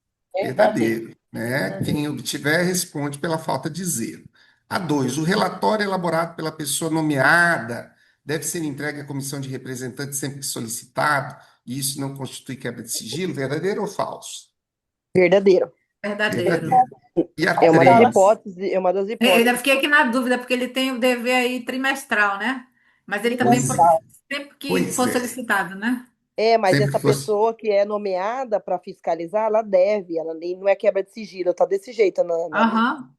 Verdadeiro, né? Quem obtiver responde pela falta de zelo. A 2, o relatório elaborado pela pessoa nomeada deve ser entregue à comissão de representantes sempre que solicitado, e isso não constitui quebra de sigilo, verdadeiro ou falso? Verdadeiro. Verdadeiro. Verdadeiro. E a É uma das 3, hipóteses, é uma das Eu ainda hipóteses. fiquei aqui na dúvida, porque ele tem o dever aí trimestral, né? Mas ele também pois, sempre que pois for é, solicitado, né? Mas sempre essa que fosse. pessoa que é nomeada para fiscalizar, ela deve, ela nem não é quebra de sigilo, tá desse jeito na lei. Aham.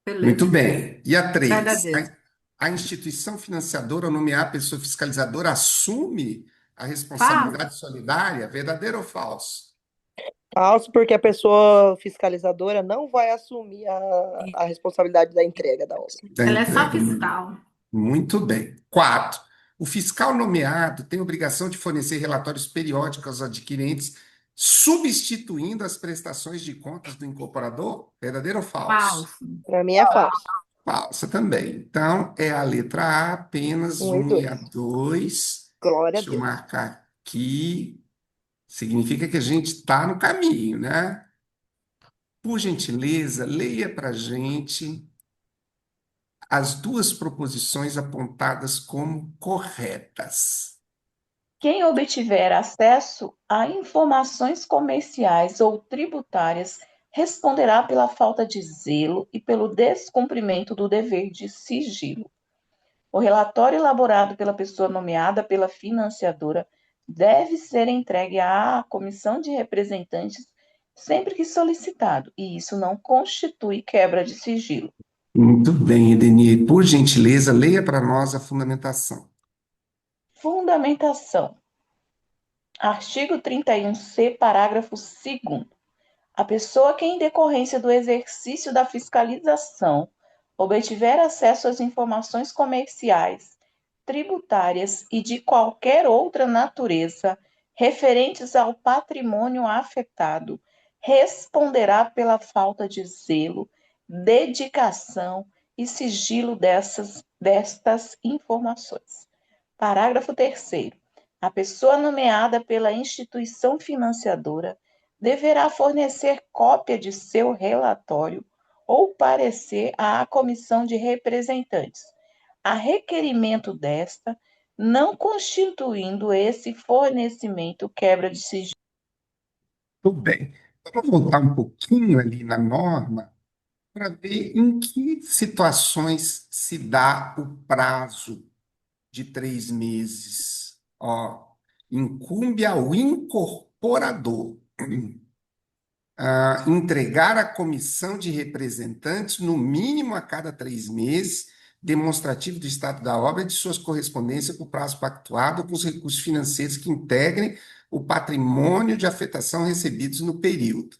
Muito Beleza. bem. E a 3, Verdadeiro. a instituição financiadora, ao nomear a pessoa fiscalizadora, assume a Falso. responsabilidade solidária, verdadeiro ou falso? Falso, porque a pessoa fiscalizadora não vai assumir a responsabilidade da entrega da obra. Da Ela é só entrega. fiscal. Muito bem. 4, o fiscal nomeado tem obrigação de fornecer relatórios periódicos aos adquirentes, substituindo as prestações de contas do incorporador? Verdadeiro ou falso? Falso. Para mim é falso. Falsa também. Então, é a letra A, apenas 1 e 1 e a 2. 2. Glória a Deixa eu Deus. marcar aqui. Significa que a gente está no caminho, né? Por gentileza, leia para a gente as duas proposições apontadas como corretas. Quem obtiver acesso a informações comerciais ou tributárias responderá pela falta de zelo e pelo descumprimento do dever de sigilo. O relatório elaborado pela pessoa nomeada pela financiadora deve ser entregue à comissão de representantes sempre que solicitado, e isso não constitui quebra de sigilo. Muito bem, Edenir. Por gentileza, leia para nós a fundamentação. Fundamentação. Artigo 31-C, parágrafo 2º. A pessoa que, em decorrência do exercício da fiscalização, obtiver acesso às informações comerciais, tributárias e de qualquer outra natureza referentes ao patrimônio afetado, responderá pela falta de zelo, dedicação e sigilo destas informações. Parágrafo 3º. A pessoa nomeada pela instituição financiadora deverá fornecer cópia de seu relatório ou parecer à comissão de representantes, a requerimento desta, não constituindo esse fornecimento quebra de sigilo. Tudo bem. Vamos voltar um pouquinho ali na norma para ver em que situações se dá o prazo de 3 meses. Ó, incumbe ao incorporador entregar à comissão de representantes, no mínimo a cada 3 meses, demonstrativo do estado da obra e de suas correspondências com o prazo pactuado com os recursos financeiros que integrem o patrimônio de afetação recebidos no período.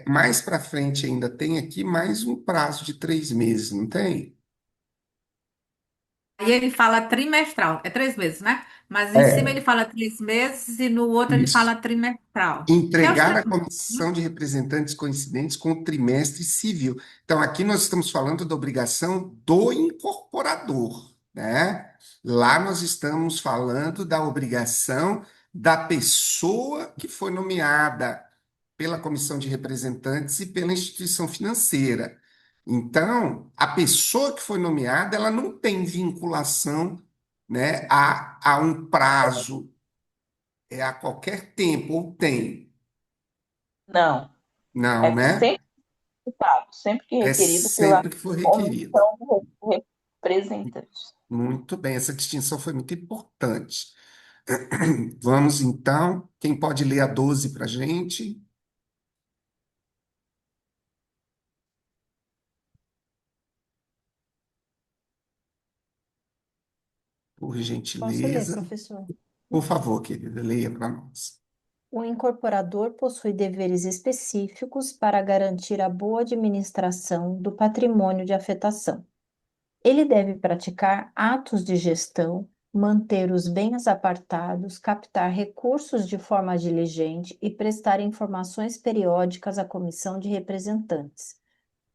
Mais para frente ainda tem aqui mais um prazo de 3 meses, não tem? Aí ele fala trimestral. É 3 meses, né? Mas em cima ele É, fala 3 meses e no outro ele isso. fala trimestral. Que é os Entregar à 3 meses, né? comissão de representantes coincidentes com o trimestre civil. Então, aqui nós estamos falando da obrigação do incorporador, né? Lá nós estamos falando da obrigação da pessoa que foi nomeada pela comissão de representantes e pela instituição financeira. Então, a pessoa que foi nomeada, ela não tem vinculação, né, a um prazo, a qualquer tempo, ou tem? Não, Não, é né? sempre que É requerido pela sempre que for requerido. comissão de representantes. Muito bem, essa distinção foi muito importante. Vamos então, quem pode ler a 12 para a gente? Por Posso ler, gentileza. professor? Por favor, querida, leia para nós. O incorporador possui deveres específicos para garantir a boa administração do patrimônio de afetação. Ele deve praticar atos de gestão, manter os bens apartados, captar recursos de forma diligente e prestar informações periódicas à comissão de representantes.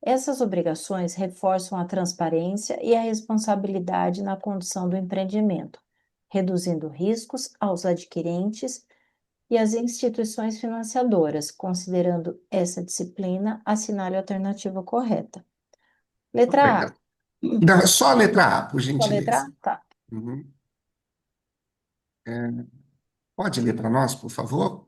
Essas obrigações reforçam a transparência e a responsabilidade na condução do empreendimento, reduzindo riscos aos adquirentes e às instituições financiadoras. Considerando essa disciplina, assinale a alternativa correta. Letra A. Obrigado. Não, só a letra A, por Só letra gentileza. A? Tá. Uhum. Pode ler para nós, por favor?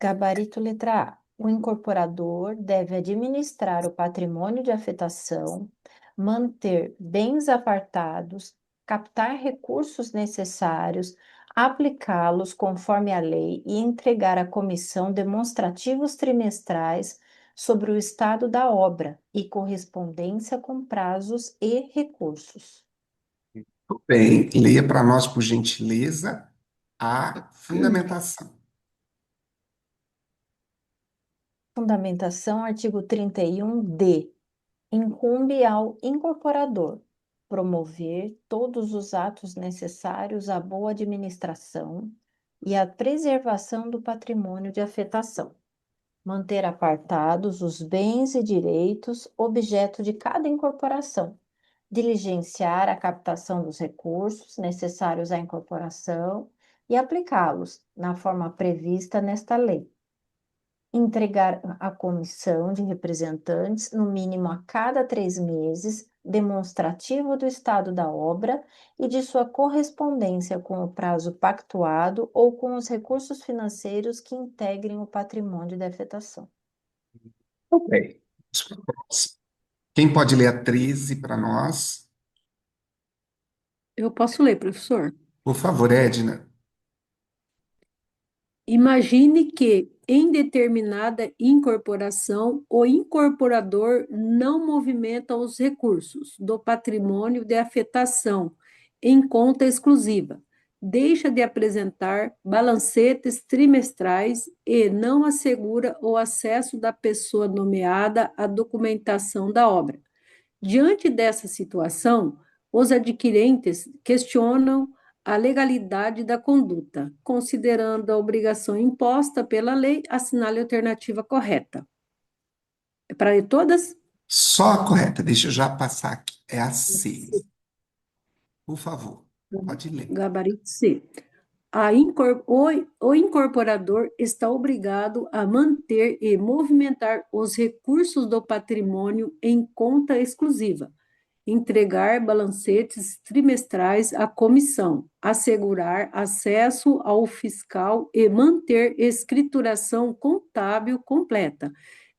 Gabarito letra A. O incorporador deve administrar o patrimônio de afetação, manter bens apartados, captar recursos necessários, aplicá-los conforme a lei e entregar à comissão demonstrativos trimestrais sobre o estado da obra e correspondência com prazos e recursos. Tudo bem, leia para nós, por gentileza, a fundamentação. Fundamentação, artigo 31-D. Incumbe ao incorporador promover todos os atos necessários à boa administração e à preservação do patrimônio de afetação, manter apartados os bens e direitos objeto de cada incorporação, diligenciar a captação dos recursos necessários à incorporação e aplicá-los na forma prevista nesta lei, entregar à comissão de representantes, no mínimo a cada 3 meses, demonstrativo do estado da obra e de sua correspondência com o prazo pactuado ou com os recursos financeiros que integrem o patrimônio da afetação. Tudo bem. Vamos para a próxima. Quem pode ler a 13 para nós? Eu posso ler, professor? Por favor, Edna. Imagine que, em determinada incorporação, o incorporador não movimenta os recursos do patrimônio de afetação em conta exclusiva, deixa de apresentar balancetes trimestrais e não assegura o acesso da pessoa nomeada à documentação da obra. Diante dessa situação, os adquirentes questionam a legalidade da conduta, considerando a obrigação imposta pela lei, assinale a alternativa correta. É para ler todas? Só a correta, deixa eu já passar aqui. É a C. Por favor, pode ler. Gabarito C. O incorporador está obrigado a manter e movimentar os recursos do patrimônio em conta exclusiva, entregar balancetes trimestrais à comissão, assegurar acesso ao fiscal e manter escrituração contábil completa,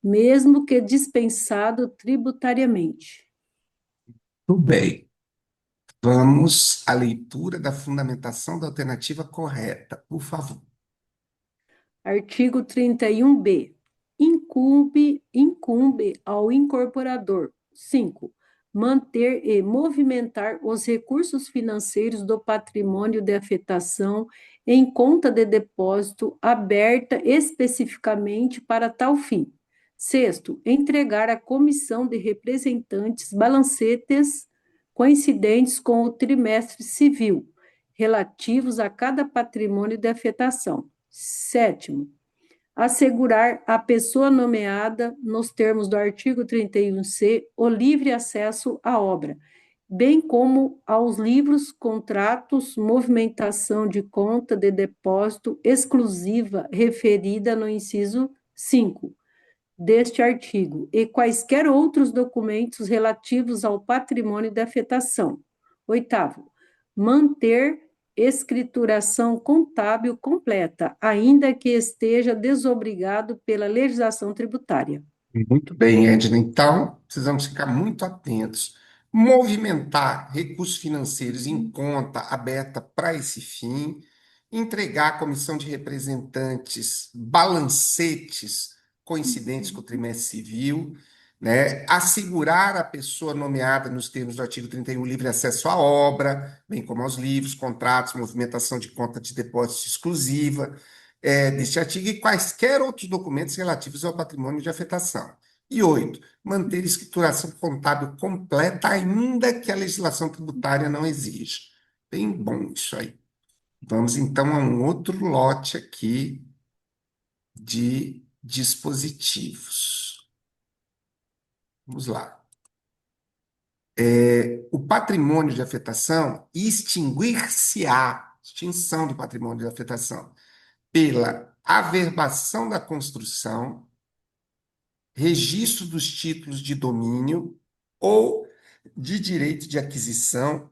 mesmo que dispensado tributariamente. Tudo bem. Vamos à leitura da fundamentação da alternativa correta, por favor. Artigo 31b. Incumbe ao incorporador. 5. Manter e movimentar os recursos financeiros do patrimônio de afetação em conta de depósito aberta especificamente para tal fim. 6. Entregar à comissão de representantes balancetes coincidentes com o trimestre civil, relativos a cada patrimônio de afetação. 7. Assegurar à pessoa nomeada, nos termos do artigo 31C, o livre acesso à obra, bem como aos livros, contratos, movimentação de conta de depósito exclusiva referida no inciso 5 deste artigo e quaisquer outros documentos relativos ao patrimônio de afetação. 8º, manter escrituração contábil completa, ainda que esteja desobrigado pela legislação tributária. Muito bem, Edna. Então, precisamos ficar muito atentos. Movimentar recursos financeiros em conta aberta para esse fim, entregar à comissão de representantes balancetes coincidentes com o trimestre civil, né? Assegurar à pessoa nomeada nos termos do artigo 31 livre acesso à obra, bem como aos livros, contratos, movimentação de conta de depósito exclusiva, deste artigo e quaisquer outros documentos relativos ao patrimônio de afetação. E 8, manter escrituração contábil completa, ainda que a legislação tributária não exija. Bem bom isso aí. Vamos então a um outro lote aqui de dispositivos. Vamos lá. O patrimônio de afetação extinguir-se-á, extinção do patrimônio de afetação, pela averbação da construção, registro dos títulos de domínio ou de direito de aquisição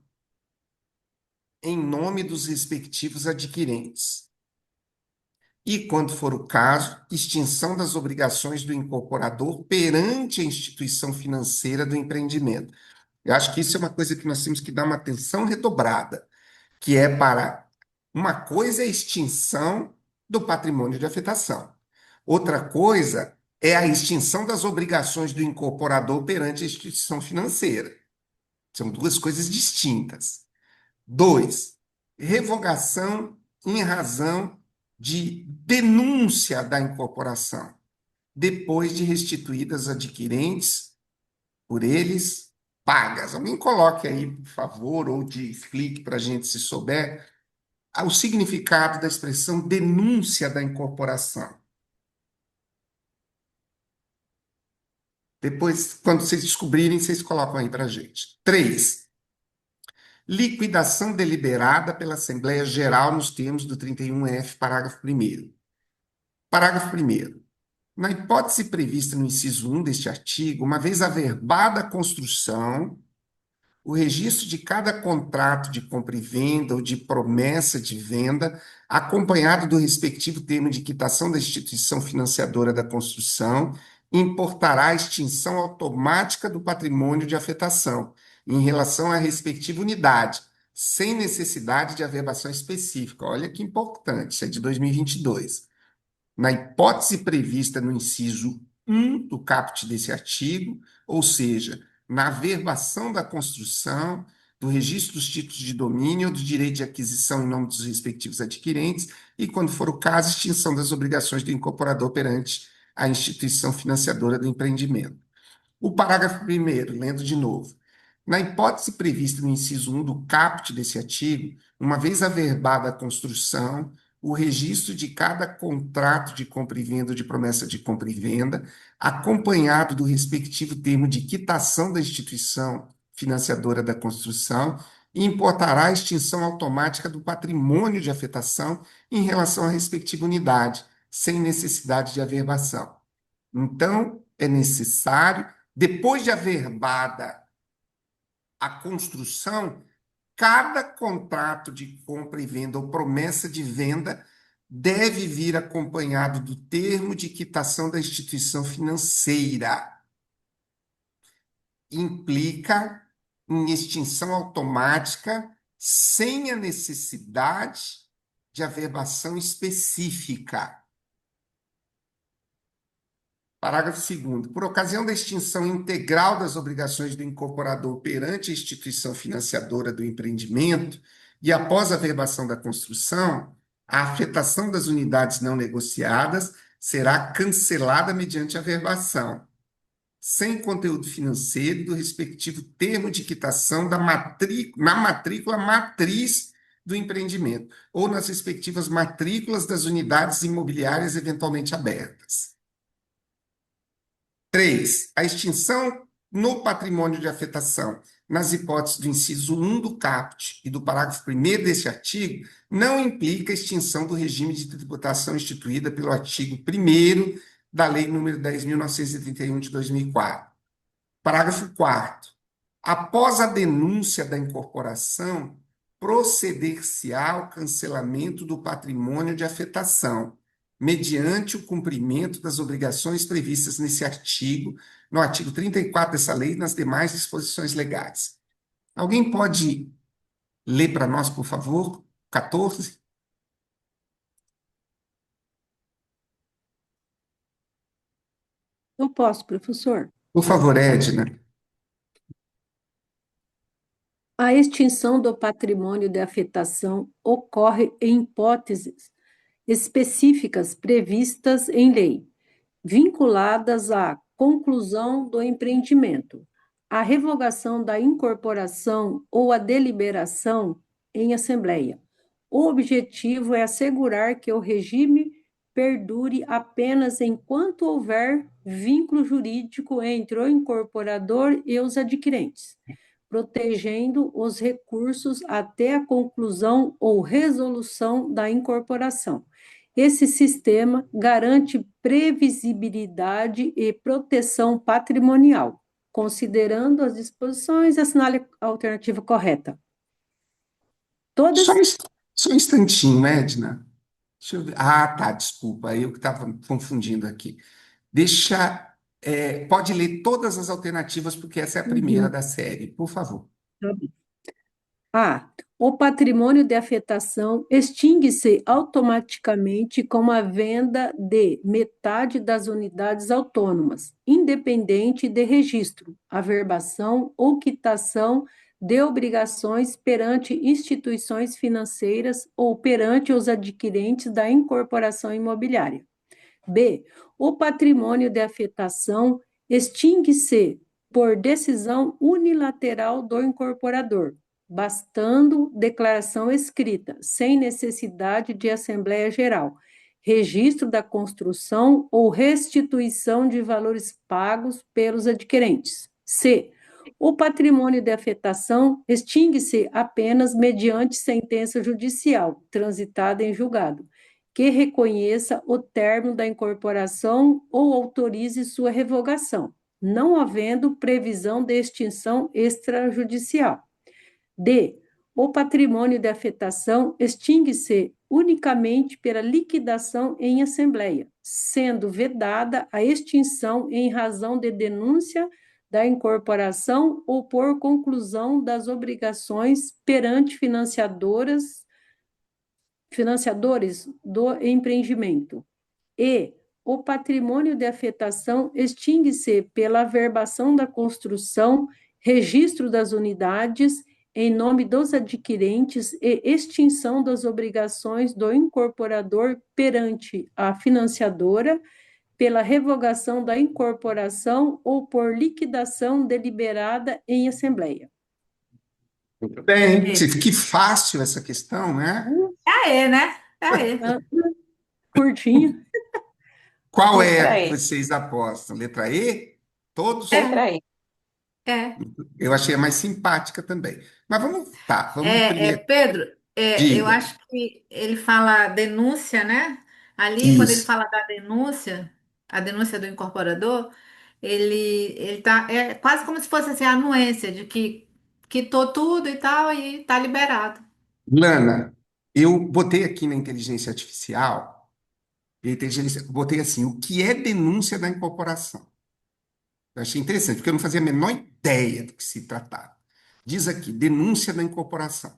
em nome dos respectivos adquirentes. E, quando for o caso, extinção das obrigações do incorporador perante a instituição financeira do empreendimento. Eu acho que isso é uma coisa que nós temos que dar uma atenção redobrada, que é para uma coisa é a extinção do patrimônio de afetação. Outra coisa é a extinção das obrigações do incorporador perante a instituição financeira. São duas coisas distintas. 2, revogação em razão de denúncia da incorporação, depois de restituídas adquirentes por eles pagas. Alguém coloque aí, por favor, ou explique para a gente, se souber, o significado da expressão denúncia da incorporação. Depois, quando vocês descobrirem, vocês colocam aí para a gente. 3, liquidação deliberada pela Assembleia Geral nos termos do 31F, parágrafo 1º. Parágrafo 1º. Na hipótese prevista no inciso 1 deste artigo, uma vez averbada a construção, o registro de cada contrato de compra e venda ou de promessa de venda, acompanhado do respectivo termo de quitação da instituição financiadora da construção, importará a extinção automática do patrimônio de afetação, em relação à respectiva unidade, sem necessidade de averbação específica. Olha que importante, isso é de 2022. Na hipótese prevista no inciso 1 do caput desse artigo, ou seja, na averbação da construção, do registro dos títulos de domínio ou do direito de aquisição em nome dos respectivos adquirentes e, quando for o caso, extinção das obrigações do incorporador perante a instituição financiadora do empreendimento. O parágrafo 1º, lendo de novo. Na hipótese prevista no inciso 1 do caput desse artigo, uma vez averbada a construção, o registro de cada contrato de compra e venda ou de promessa de compra e venda, acompanhado do respectivo termo de quitação da instituição financiadora da construção, importará a extinção automática do patrimônio de afetação em relação à respectiva unidade, sem necessidade de averbação. Então, é necessário, depois de averbada a construção, cada contrato de compra e venda ou promessa de venda deve vir acompanhado do termo de quitação da instituição financeira. Implica em extinção automática sem a necessidade de averbação específica. Parágrafo 2º. Por ocasião da extinção integral das obrigações do incorporador perante a instituição financiadora do empreendimento e após a averbação da construção, a afetação das unidades não negociadas será cancelada mediante averbação, sem conteúdo financeiro do respectivo termo de quitação na matrícula matriz do empreendimento ou nas respectivas matrículas das unidades imobiliárias eventualmente abertas. 3. A extinção no patrimônio de afetação, nas hipóteses do inciso 1 do caput e do parágrafo 1º deste artigo, não implica a extinção do regime de tributação instituída pelo artigo 1º da Lei nº 10.931 de 2004. Parágrafo 4º. Após a denúncia da incorporação, proceder-se-á ao cancelamento do patrimônio de afetação, mediante o cumprimento das obrigações previstas no artigo 34 dessa lei e nas demais disposições legais. Alguém pode ler para nós, por favor, 14? Eu posso, professor? Por favor, Edna. A extinção do patrimônio de afetação ocorre em hipóteses específicas previstas em lei, vinculadas à conclusão do empreendimento, à revogação da incorporação ou à deliberação em assembleia. O objetivo é assegurar que o regime perdure apenas enquanto houver vínculo jurídico entre o incorporador e os adquirentes, protegendo os recursos até a conclusão ou resolução da incorporação. Esse sistema garante previsibilidade e proteção patrimonial. Considerando as disposições, assinale a alternativa correta. Todas. Só um instantinho, Edna. Deixa eu ver. Ah, tá, desculpa, eu que estava confundindo aqui. Pode ler todas as alternativas, porque essa é a primeira da série, por favor. Tá bem. A. O patrimônio de afetação extingue-se automaticamente com a venda de metade das unidades autônomas, independente de registro, averbação ou quitação de obrigações perante instituições financeiras ou perante os adquirentes da incorporação imobiliária. B. O patrimônio de afetação extingue-se por decisão unilateral do incorporador, bastando declaração escrita, sem necessidade de Assembleia Geral, registro da construção ou restituição de valores pagos pelos adquirentes. C. O patrimônio de afetação extingue-se apenas mediante sentença judicial, transitada em julgado, que reconheça o término da incorporação ou autorize sua revogação, não havendo previsão de extinção extrajudicial. D. O patrimônio de afetação extingue-se unicamente pela liquidação em assembleia, sendo vedada a extinção em razão de denúncia da incorporação ou por conclusão das obrigações perante financiadores do empreendimento. E o patrimônio de afetação extingue-se pela averbação da construção, registro das unidades em nome dos adquirentes e extinção das obrigações do incorporador perante a financiadora, pela revogação da incorporação ou por liquidação deliberada em assembleia. Muito bem. Que fácil essa questão, né? Né? Curtinho. Qual Letra é E. que vocês apostam? Letra E? Todos? Letra E. Eu achei a mais simpática também. Mas vamos primeiro. Pedro, eu Diga. acho que ele fala denúncia, né? Ali, quando ele Isso. fala da denúncia, a denúncia do incorporador, ele tá, é quase como se fosse assim, a anuência de que quitou tudo e tal, e tá liberado. Lana, eu botei aqui na inteligência artificial, botei assim, o que é denúncia da incorporação? Eu achei interessante, porque eu não fazia a menor ideia do que se tratava. Diz aqui, denúncia da incorporação.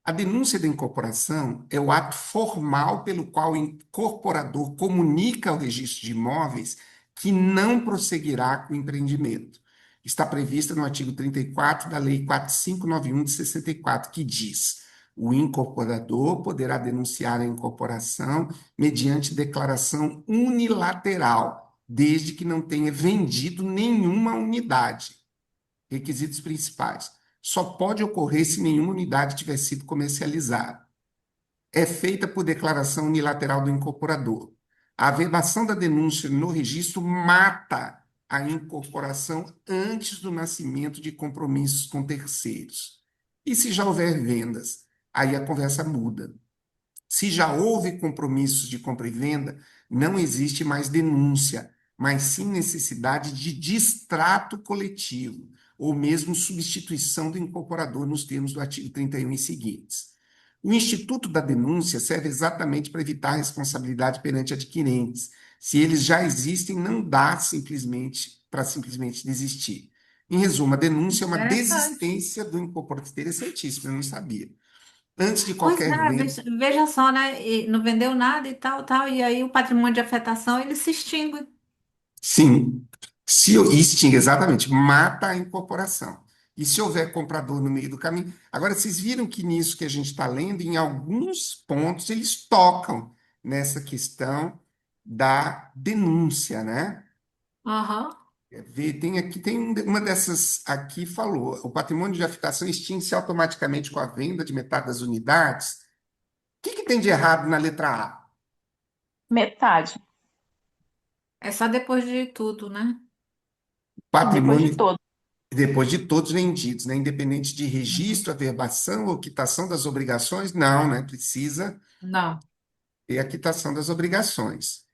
A denúncia da incorporação é o ato formal pelo qual o incorporador comunica ao registro de imóveis que não prosseguirá com o empreendimento. Está prevista no artigo 34 da Lei 4591 de 64, que diz: o incorporador poderá denunciar a incorporação mediante declaração unilateral, desde que não tenha vendido nenhuma unidade. Requisitos principais: só pode ocorrer se nenhuma unidade tiver sido comercializada. É feita por declaração unilateral do incorporador. A averbação da denúncia no registro mata a incorporação antes do nascimento de compromissos com terceiros. E se já houver vendas? Aí a conversa muda. Se já houve compromissos de compra e venda, não existe mais denúncia, mas sim necessidade de distrato coletivo, ou mesmo substituição do incorporador nos termos do artigo 31 e seguintes. O Instituto da Denúncia serve exatamente para evitar a responsabilidade perante adquirentes. Se eles já existem, não dá simplesmente para simplesmente desistir. Em resumo, a denúncia é uma Interessante. desistência do incorporador. Interessantíssimo, eu não sabia. Antes de Pois qualquer é, venda. veja só, né? E não vendeu nada e tal, tal, e aí o patrimônio de afetação ele se extingue. Sim, se extingue, exatamente, mata a incorporação. E se houver comprador no meio do caminho. Agora, vocês viram que nisso que a gente está lendo, em alguns pontos, eles tocam nessa questão da denúncia, né? Aham. Tem aqui, uma dessas aqui falou: o patrimônio de afetação extingue-se automaticamente com a venda de metade das unidades. O que tem de errado na letra A? Metade, É só depois de tudo, né? depois de Patrimônio todo. depois de todos vendidos, né? Independente de registro, averbação ou quitação das obrigações, não, né? Precisa Não. ter a quitação das obrigações.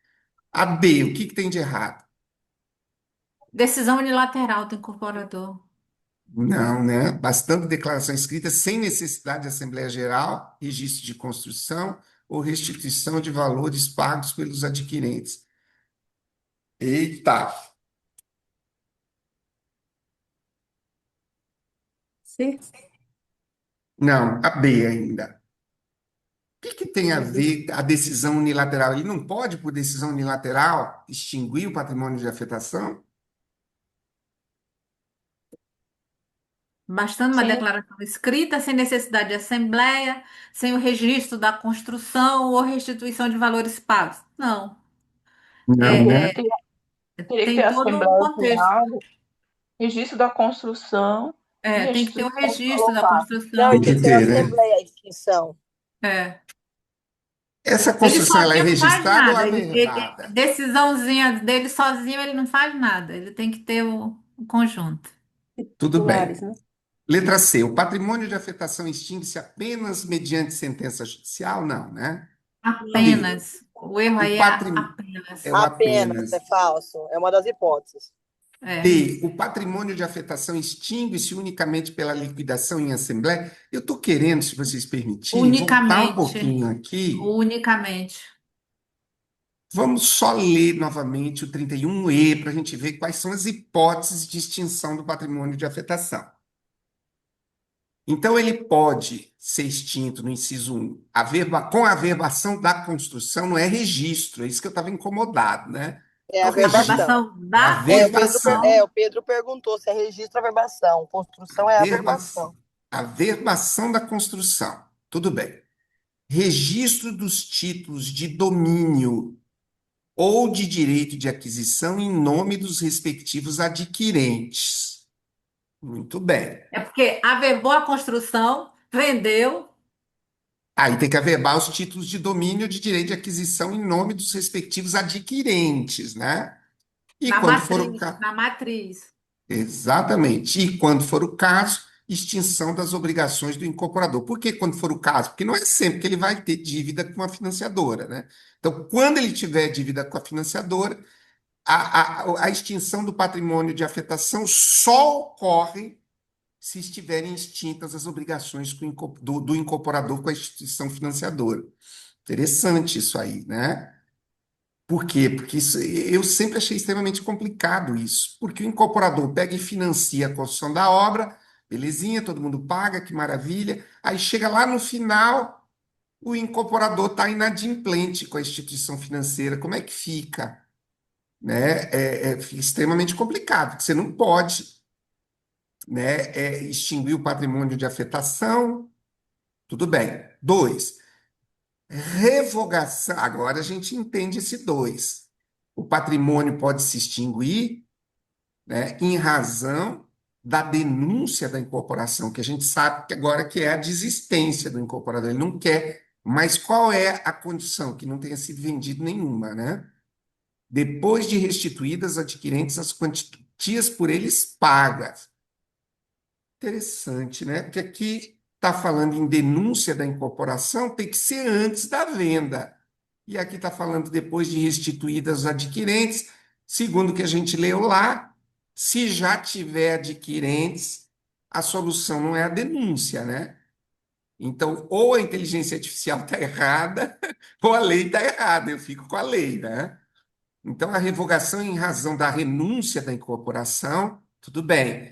A B, o que tem de errado? Decisão unilateral do incorporador. Não, né? Bastando declaração escrita sem necessidade de Assembleia Geral, registro de construção ou restituição de valores pagos pelos adquirentes. Eita! C, Não, a B ainda. O que tem a é B. ver a decisão unilateral? Ele não pode, por decisão unilateral, extinguir o patrimônio de afetação? Bastando uma Sim, declaração escrita, sem necessidade de assembleia, sem o registro da construção ou restituição de valores pagos. Não. Não, É, né? teria que ter tem todo um Assembleia contexto. Geral, registro da construção e Tem que ter o restituição de registro valor da pago. Não, e Tem construção. tem que que ser na ter, né? Assembleia a extinção. É. Essa Ele construção, ela é sozinho não faz registrada ou nada. averbada? Decisãozinha dele sozinho, ele não faz nada. Ele tem que ter o conjunto. Tudo Titulares, bem. né? Letra C. O patrimônio de afetação extingue-se apenas mediante sentença judicial? Não, né? D. Apenas. O erro O aí é patrimônio é apenas. o Apenas, é apenas. falso. É uma das hipóteses. É. D. O patrimônio de afetação extingue-se unicamente pela liquidação em assembleia? Eu estou querendo, se vocês permitirem, voltar um Unicamente. pouquinho aqui. Unicamente. Vamos só ler novamente o 31E para a gente ver quais são as hipóteses de extinção do patrimônio de afetação. Então, ele pode ser extinto no inciso 1, com a averbação da construção, não é registro, é isso que eu estava incomodado, né? É É a o registro, averbação. Averbação é a da averbação, O Pedro perguntou se é registro ou averbação. Construção é averbação, averbação. averbação da construção. Tudo bem. Registro dos títulos de domínio ou de direito de aquisição em nome dos respectivos adquirentes. Muito bem. É porque averbou a construção, vendeu Aí tem que averbar os títulos de domínio de direito de aquisição em nome dos respectivos adquirentes, né? E na quando for o matriz, caso, na matriz. exatamente. E quando for o caso, extinção das obrigações do incorporador. Por que quando for o caso? Porque não é sempre que ele vai ter dívida com a financiadora, né? Então, quando ele tiver dívida com a financiadora, a extinção do patrimônio de afetação só ocorre se estiverem extintas as obrigações do incorporador com a instituição financiadora. Interessante isso aí, né? Por quê? Porque eu sempre achei extremamente complicado isso, porque o incorporador pega e financia a construção da obra, belezinha, todo mundo paga, que maravilha, aí chega lá no final, o incorporador está inadimplente com a instituição financeira, como é que fica? Né? Fica extremamente complicado, porque você não pode, né, extinguir o patrimônio de afetação, tudo bem. Dois, revogação. Agora a gente entende esse dois. O patrimônio pode se extinguir, né, em razão da denúncia da incorporação, que a gente sabe que agora que é a desistência do incorporador. Ele não quer, mas qual é a condição? Que não tenha sido vendido nenhuma, né? Depois de restituídas adquirentes as quantias por eles pagas. Interessante, né? Porque aqui está falando em denúncia da incorporação, tem que ser antes da venda. E aqui está falando depois de restituídas os adquirentes, segundo o que a gente leu lá, se já tiver adquirentes, a solução não é a denúncia, né? Então, ou a inteligência artificial está errada, ou a lei está errada. Eu fico com a lei, né? Então, a revogação em razão da renúncia da incorporação, tudo bem.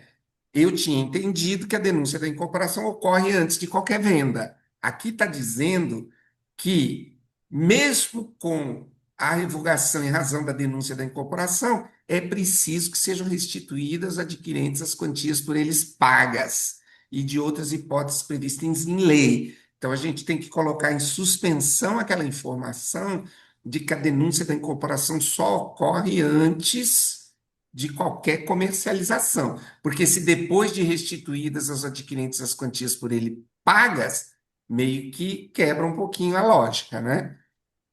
Eu tinha entendido que a denúncia da incorporação ocorre antes de qualquer venda. Aqui está dizendo que, mesmo com a revogação em razão da denúncia da incorporação, é preciso que sejam restituídas adquirentes as quantias por eles pagas e de outras hipóteses previstas em lei. Então, a gente tem que colocar em suspensão aquela informação de que a denúncia da incorporação só ocorre antes de qualquer comercialização. Porque se depois de restituídas aos adquirentes as quantias por ele pagas, meio que quebra um pouquinho a lógica, né?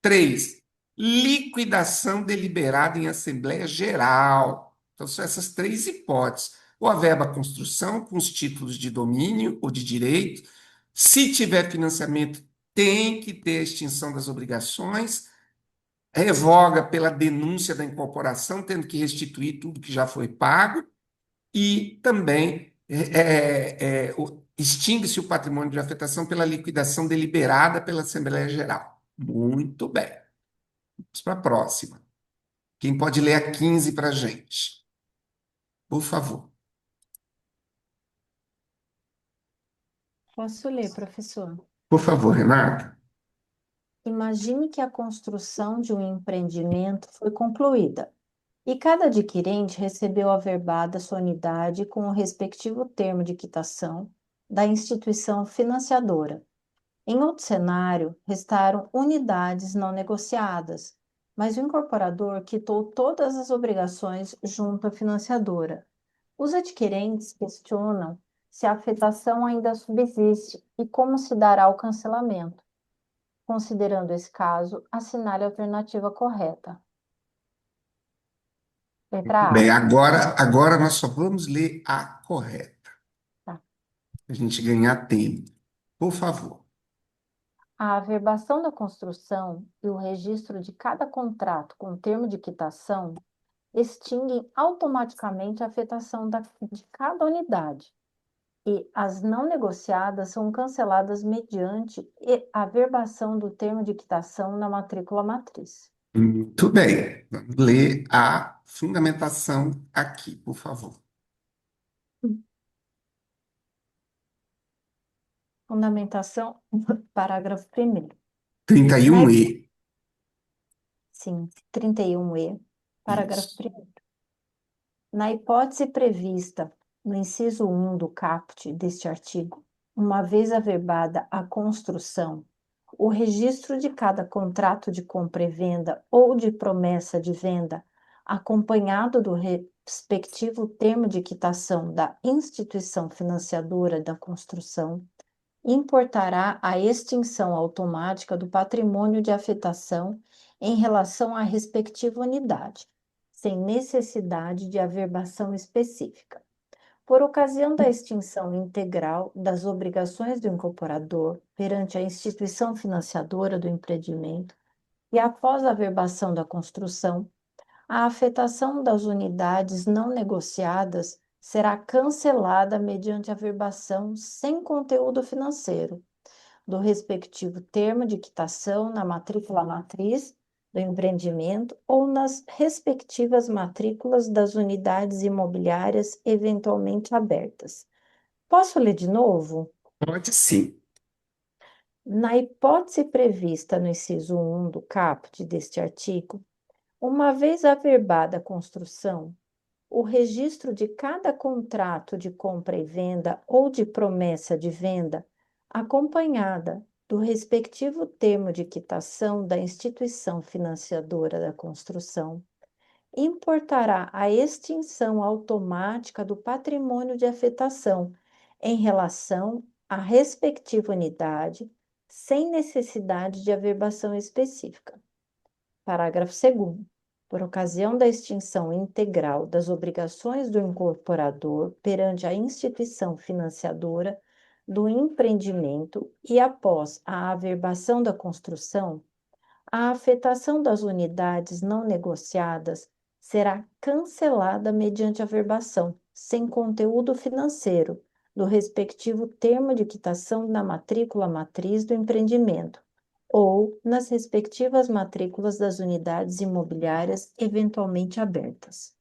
3, liquidação deliberada em Assembleia Geral. Então, são essas três hipóteses. Ou a verba construção com os títulos de domínio ou de direito. Se tiver financiamento, tem que ter a extinção das obrigações. Revoga pela denúncia da incorporação, tendo que restituir tudo que já foi pago e também extingue-se o patrimônio de afetação pela liquidação deliberada pela Assembleia Geral. Muito bem. Vamos para a próxima. Quem pode ler a 15 para a gente? Por favor. Posso ler, professor? Por favor, Renata. Imagine que a construção de um empreendimento foi concluída e cada adquirente recebeu averbada sua unidade com o respectivo termo de quitação da instituição financiadora. Em outro cenário, restaram unidades não negociadas, mas o incorporador quitou todas as obrigações junto à financiadora. Os adquirentes questionam se a afetação ainda subsiste e como se dará o cancelamento. Considerando esse caso, assinale a alternativa correta. Letra A. Bem, agora nós só vamos ler a correta, Tá. para a gente ganhar tempo. Por favor. A averbação da construção e o registro de cada contrato com termo de quitação extinguem automaticamente a afetação de cada unidade e as não negociadas são canceladas mediante a averbação do termo de quitação na matrícula matriz. Muito bem. Vamos ler a fundamentação aqui, por favor. Fundamentação, parágrafo 1º. 31E. Sim, 31E, parágrafo Isso. 1º. Na hipótese prevista no inciso 1 do caput deste artigo, uma vez averbada a construção, o registro de cada contrato de compra e venda ou de promessa de venda, acompanhado do respectivo termo de quitação da instituição financiadora da construção, importará a extinção automática do patrimônio de afetação em relação à respectiva unidade, sem necessidade de averbação específica. Por ocasião da extinção integral das obrigações do incorporador perante a instituição financiadora do empreendimento e após a averbação da construção, a afetação das unidades não negociadas será cancelada mediante averbação sem conteúdo financeiro do respectivo termo de quitação na matrícula matriz do empreendimento ou nas respectivas matrículas das unidades imobiliárias eventualmente abertas. Posso ler de novo? Pode sim. Na hipótese prevista no inciso 1 do caput deste artigo, uma vez averbada a construção, o registro de cada contrato de compra e venda ou de promessa de venda, acompanhada do respectivo termo de quitação da instituição financiadora da construção, importará a extinção automática do patrimônio de afetação em relação à respectiva unidade, sem necessidade de averbação específica. Parágrafo 2º. Por ocasião da extinção integral das obrigações do incorporador perante a instituição financiadora do empreendimento e após a averbação da construção, A afetação das unidades não negociadas será cancelada mediante averbação, sem conteúdo financeiro, do respectivo termo de quitação na matrícula matriz do empreendimento, ou nas respectivas matrículas das unidades imobiliárias eventualmente abertas.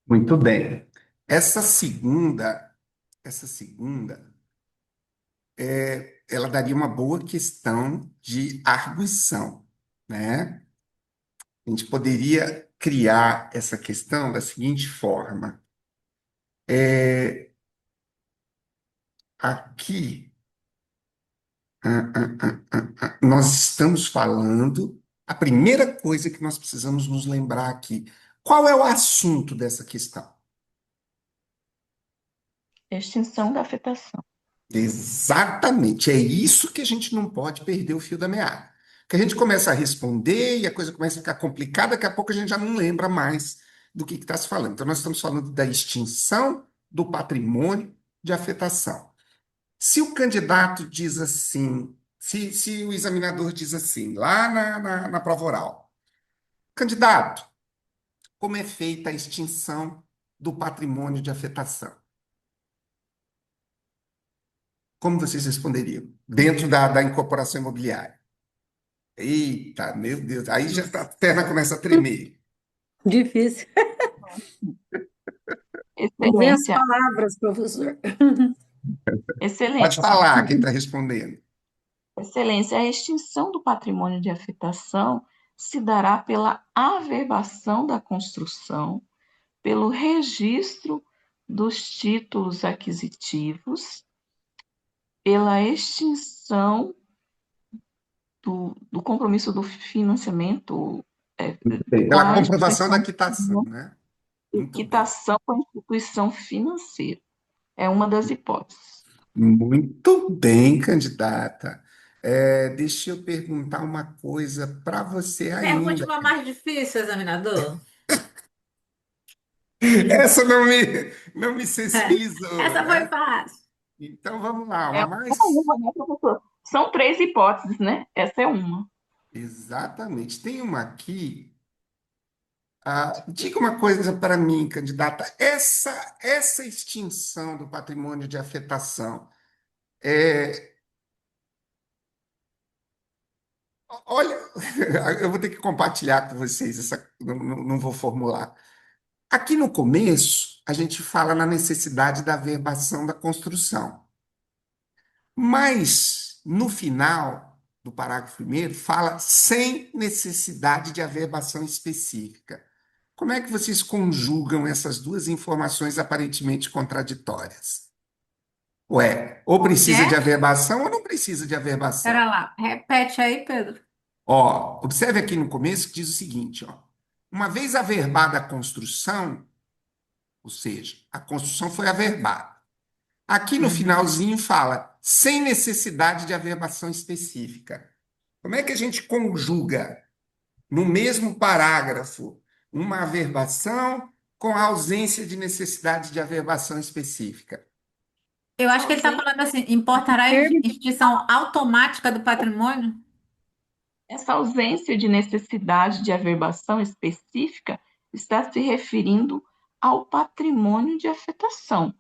Muito bem. Essa segunda, ela daria uma boa questão de arguição, né? A gente poderia criar essa questão da seguinte forma. Aqui, nós estamos falando, a primeira coisa que nós precisamos nos lembrar aqui, qual é o assunto dessa questão? Extinção da afetação. Exatamente, é isso que a gente não pode perder o fio da meada. Porque a gente começa a responder e a coisa começa a ficar complicada, daqui a pouco a gente já não lembra mais do que está se falando. Então, nós estamos falando da extinção do patrimônio de afetação. Se o candidato diz assim, se o examinador diz assim, lá na prova oral, candidato, como é feita a extinção do patrimônio de afetação? Como vocês responderiam? Dentro da incorporação imobiliária. Eita, meu Deus, aí já a perna começa a tremer. Difícil. Não vem as Excelência, palavras, professor. Pode excelência, falar quem está respondendo. excelência. A extinção do patrimônio de afetação se dará pela averbação da construção, pelo registro dos títulos aquisitivos, pela extinção do compromisso do financiamento Bem, com pela a comprovação da instituição, quitação, né? Muito bem. quitação com a instituição financeira. É uma das hipóteses. Muito bem, candidata. Deixa eu perguntar uma coisa para você Pergunte ainda. uma mais difícil, examinador. Essa não me sensibilizou, Essa foi né? fácil. Então vamos lá, uma É mais. uma, né, professor? São três hipóteses, né? Essa é uma. Exatamente. Tem uma aqui. Diga uma coisa para mim, candidata. Essa extinção do patrimônio de afetação, é, olha, eu vou ter que compartilhar com vocês, não vou formular. Aqui no começo, a gente fala na necessidade da averbação da construção, mas no final do parágrafo primeiro, fala sem necessidade de averbação específica. Como é que vocês conjugam essas duas informações aparentemente contraditórias? Ué, ou precisa de É? averbação ou não precisa de averbação? Pera lá. Repete aí, Pedro. Ó, observe aqui no começo que diz o seguinte, ó. Uma vez averbada a construção, ou seja, a construção foi averbada. Aqui no finalzinho fala, sem necessidade de averbação específica. Como é que a gente conjuga no mesmo parágrafo uma averbação com a ausência de necessidade de averbação específica? Eu acho que ele está falando assim, importará a extinção automática do patrimônio? Essa ausência de necessidade de averbação específica está se referindo ao patrimônio de afetação.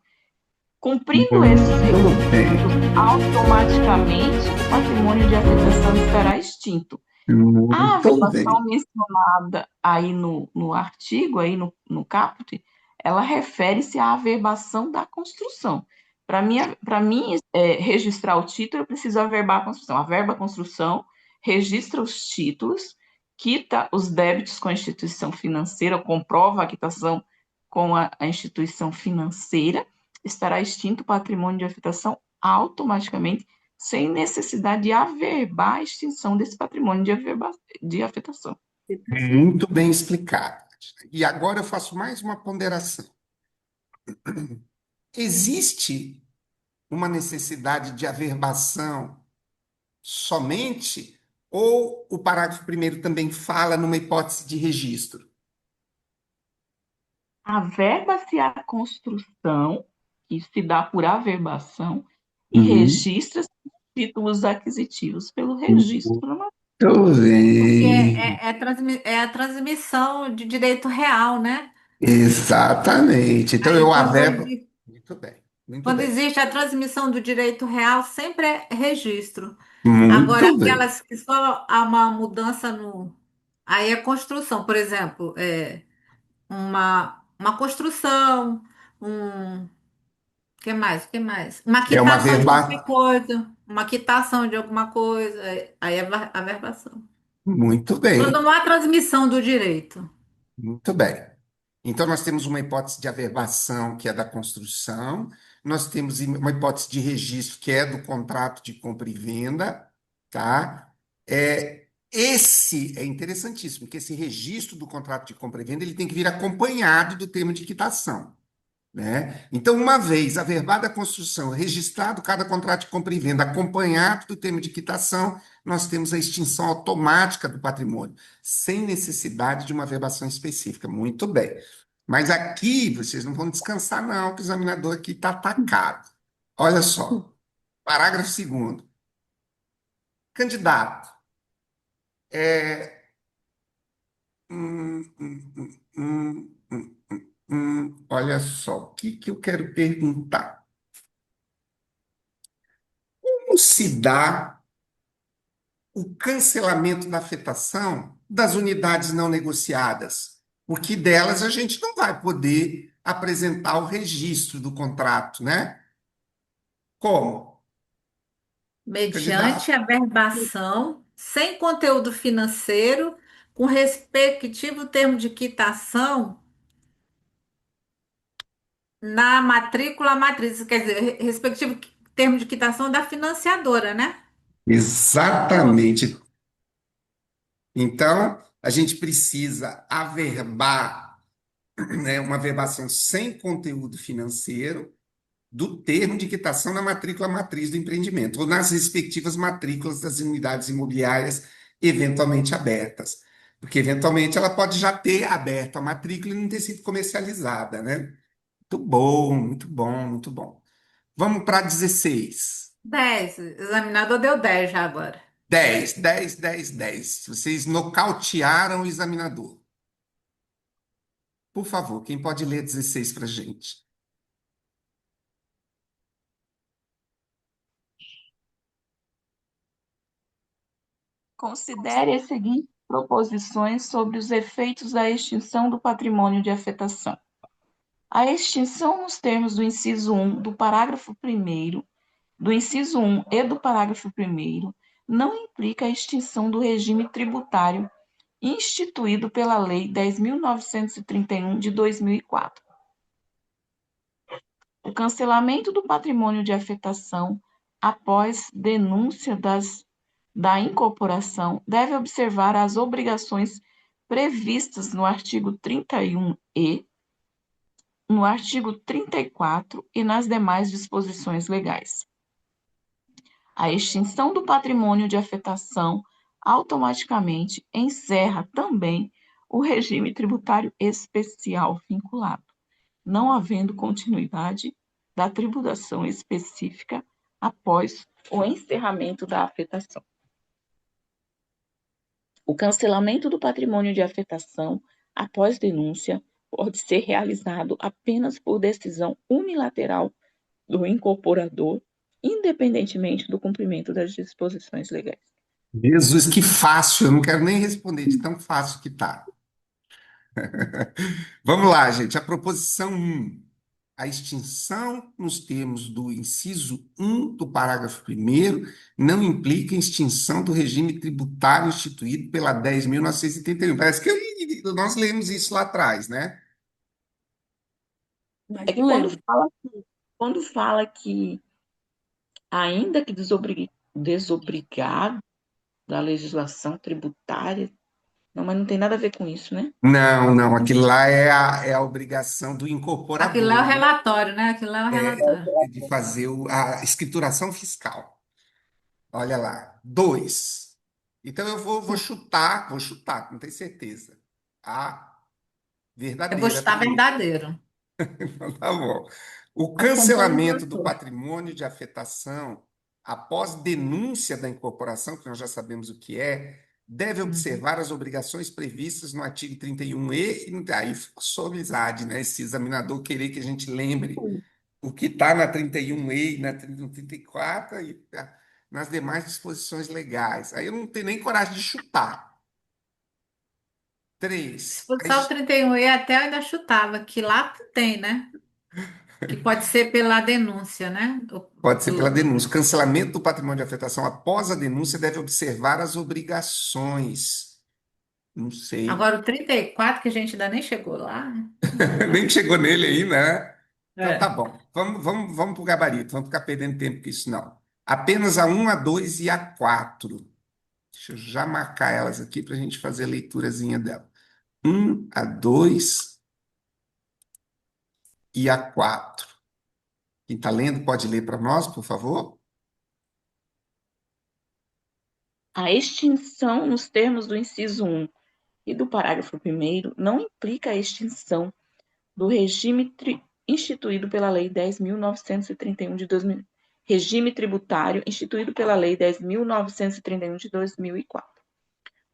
Cumprindo esses Muito bem, requisitos, automaticamente o patrimônio de afetação estará extinto. A muito averbação bem. mencionada aí no artigo, aí no caput, ela refere-se à averbação da construção. Para mim registrar o título, eu preciso averbar a construção. Averba a construção, registra os títulos, quita os débitos com a instituição financeira, comprova a quitação com a instituição financeira, estará extinto o patrimônio de afetação automaticamente, sem necessidade de averbar a extinção desse patrimônio de afetação. Muito bem explicado. E agora eu faço mais uma ponderação. Existe uma necessidade de averbação somente, ou o parágrafo primeiro também fala numa hipótese de registro? Averba-se a construção, que se dá por averbação, e Uhum. registra-se os títulos aquisitivos pelo registro. Porque bem. é a transmissão de direito real, né? Exatamente. Então Aí eu averbo. Muito bem, muito quando bem, existe a transmissão do direito real, sempre é registro. Agora, muito bem. aquelas que só há uma mudança no. Aí é construção, por exemplo, uma construção, um. Que mais? Que mais? Uma É uma quitação de qualquer coisa, uma quitação de alguma coisa, aí é a verbação. Muito Quando bem, não há transmissão do direito. muito bem. Então, nós temos uma hipótese de averbação, que é da construção, nós temos uma hipótese de registro, que é do contrato de compra e venda, tá? Esse é interessantíssimo, porque esse registro do contrato de compra e venda ele tem que vir acompanhado do termo de quitação. Né? Então, uma vez averbada a construção, registrado cada contrato de compra e venda, acompanhado do termo de quitação, nós temos a extinção automática do patrimônio, sem necessidade de uma averbação específica. Muito bem. Mas aqui vocês não vão descansar, não, que o examinador aqui está atacado. Olha só, parágrafo segundo. Candidato, é, olha só, o que que eu quero perguntar? Como se dá o cancelamento da afetação das unidades não negociadas, porque delas a gente não vai poder apresentar o registro do contrato, né? Como? Mediante Candidato. a verbação, sem conteúdo financeiro, com respectivo termo de quitação na matrícula matriz, quer dizer, respectivo termo de quitação da financiadora, né? Exatamente. Então, a gente precisa averbar, né, uma averbação sem conteúdo financeiro do termo de quitação na matrícula matriz do empreendimento, ou nas respectivas matrículas das unidades imobiliárias eventualmente abertas. Porque, eventualmente, ela pode já ter aberto a matrícula e não ter sido comercializada, né? Muito bom, muito bom, muito bom. Vamos para 16. 10. Examinador deu 10 já agora. 10, 10, 10, 10. Vocês nocautearam o examinador. Por favor, quem pode ler 16 para a gente? Considere as seguintes proposições sobre os efeitos da extinção do patrimônio de afetação. A extinção nos termos do inciso 1 do parágrafo 1º, do inciso 1 e do parágrafo 1º, não implica a extinção do regime tributário instituído pela Lei 10.931 de 2004. O cancelamento do patrimônio de afetação após denúncia da incorporação deve observar as obrigações previstas no artigo 31-e, no artigo 34 e nas demais disposições legais. A extinção do patrimônio de afetação automaticamente encerra também o regime tributário especial vinculado, não havendo continuidade da tributação específica após o encerramento da afetação. O cancelamento do patrimônio de afetação após denúncia pode ser realizado apenas por decisão unilateral do incorporador, independentemente do cumprimento das disposições legais. Jesus, que fácil, eu não quero nem responder de tão fácil que tá. Vamos lá, gente. A proposição 1. A extinção nos termos do inciso 1 do parágrafo 1º não implica extinção do regime tributário instituído pela 10.931. Parece que nós lemos isso lá atrás, né? É que quando fala que, ainda que desobrigado da legislação tributária, não, mas não tem nada a ver com isso, né? Não, não. Aquilo lá é a obrigação do Aquilo lá é o incorporador relatório, né? Aquilo lá é o relatório. de fazer a escrituração fiscal. Olha lá. 2. Então eu vou chutar, não tenho certeza. A Eu vou verdadeira chutar primeiro. verdadeiro. Tá bom. O Acompanhe o cancelamento do relator. patrimônio de afetação após denúncia da incorporação, que nós já sabemos o que é, deve observar as obrigações previstas no artigo 31E, e aí forçou a amizade, né? Esse examinador querer que a gente lembre o que está na 31E, no 34 e nas demais disposições legais. Aí eu não tenho nem coragem de chutar. 3. Disposição 31E até eu ainda chutava, que lá tem, né? Que pode ser pela denúncia, né? Pode ser pela denúncia. O cancelamento do patrimônio de afetação após a denúncia deve observar as obrigações. Não sei. Agora o 34, que a gente ainda nem chegou lá, né? Nem chegou nele aí, né? Então tá É. bom. Vamos para o gabarito. Vamos ficar perdendo tempo com isso, não. Apenas a 1, a 2 e a 4. Deixa eu já marcar elas aqui para a gente fazer a leiturazinha dela. 1, a 2 e a 4. Quem está lendo pode ler para nós, por favor? A extinção, nos termos do inciso 1 e do parágrafo 1º, não implica a extinção do regime instituído pela Lei 10.931 de 2000, regime tributário instituído pela Lei 10.931 de 2004.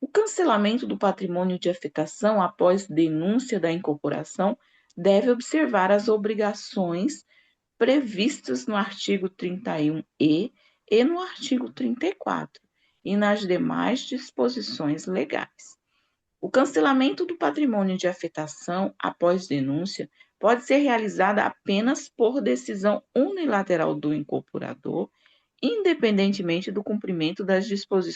O cancelamento do patrimônio de afetação após denúncia da incorporação deve observar as obrigações previstas no artigo 31E e no artigo 34 e nas demais disposições legais. O cancelamento do patrimônio de afetação após denúncia pode ser realizado apenas por decisão unilateral do incorporador, independentemente do cumprimento das disposições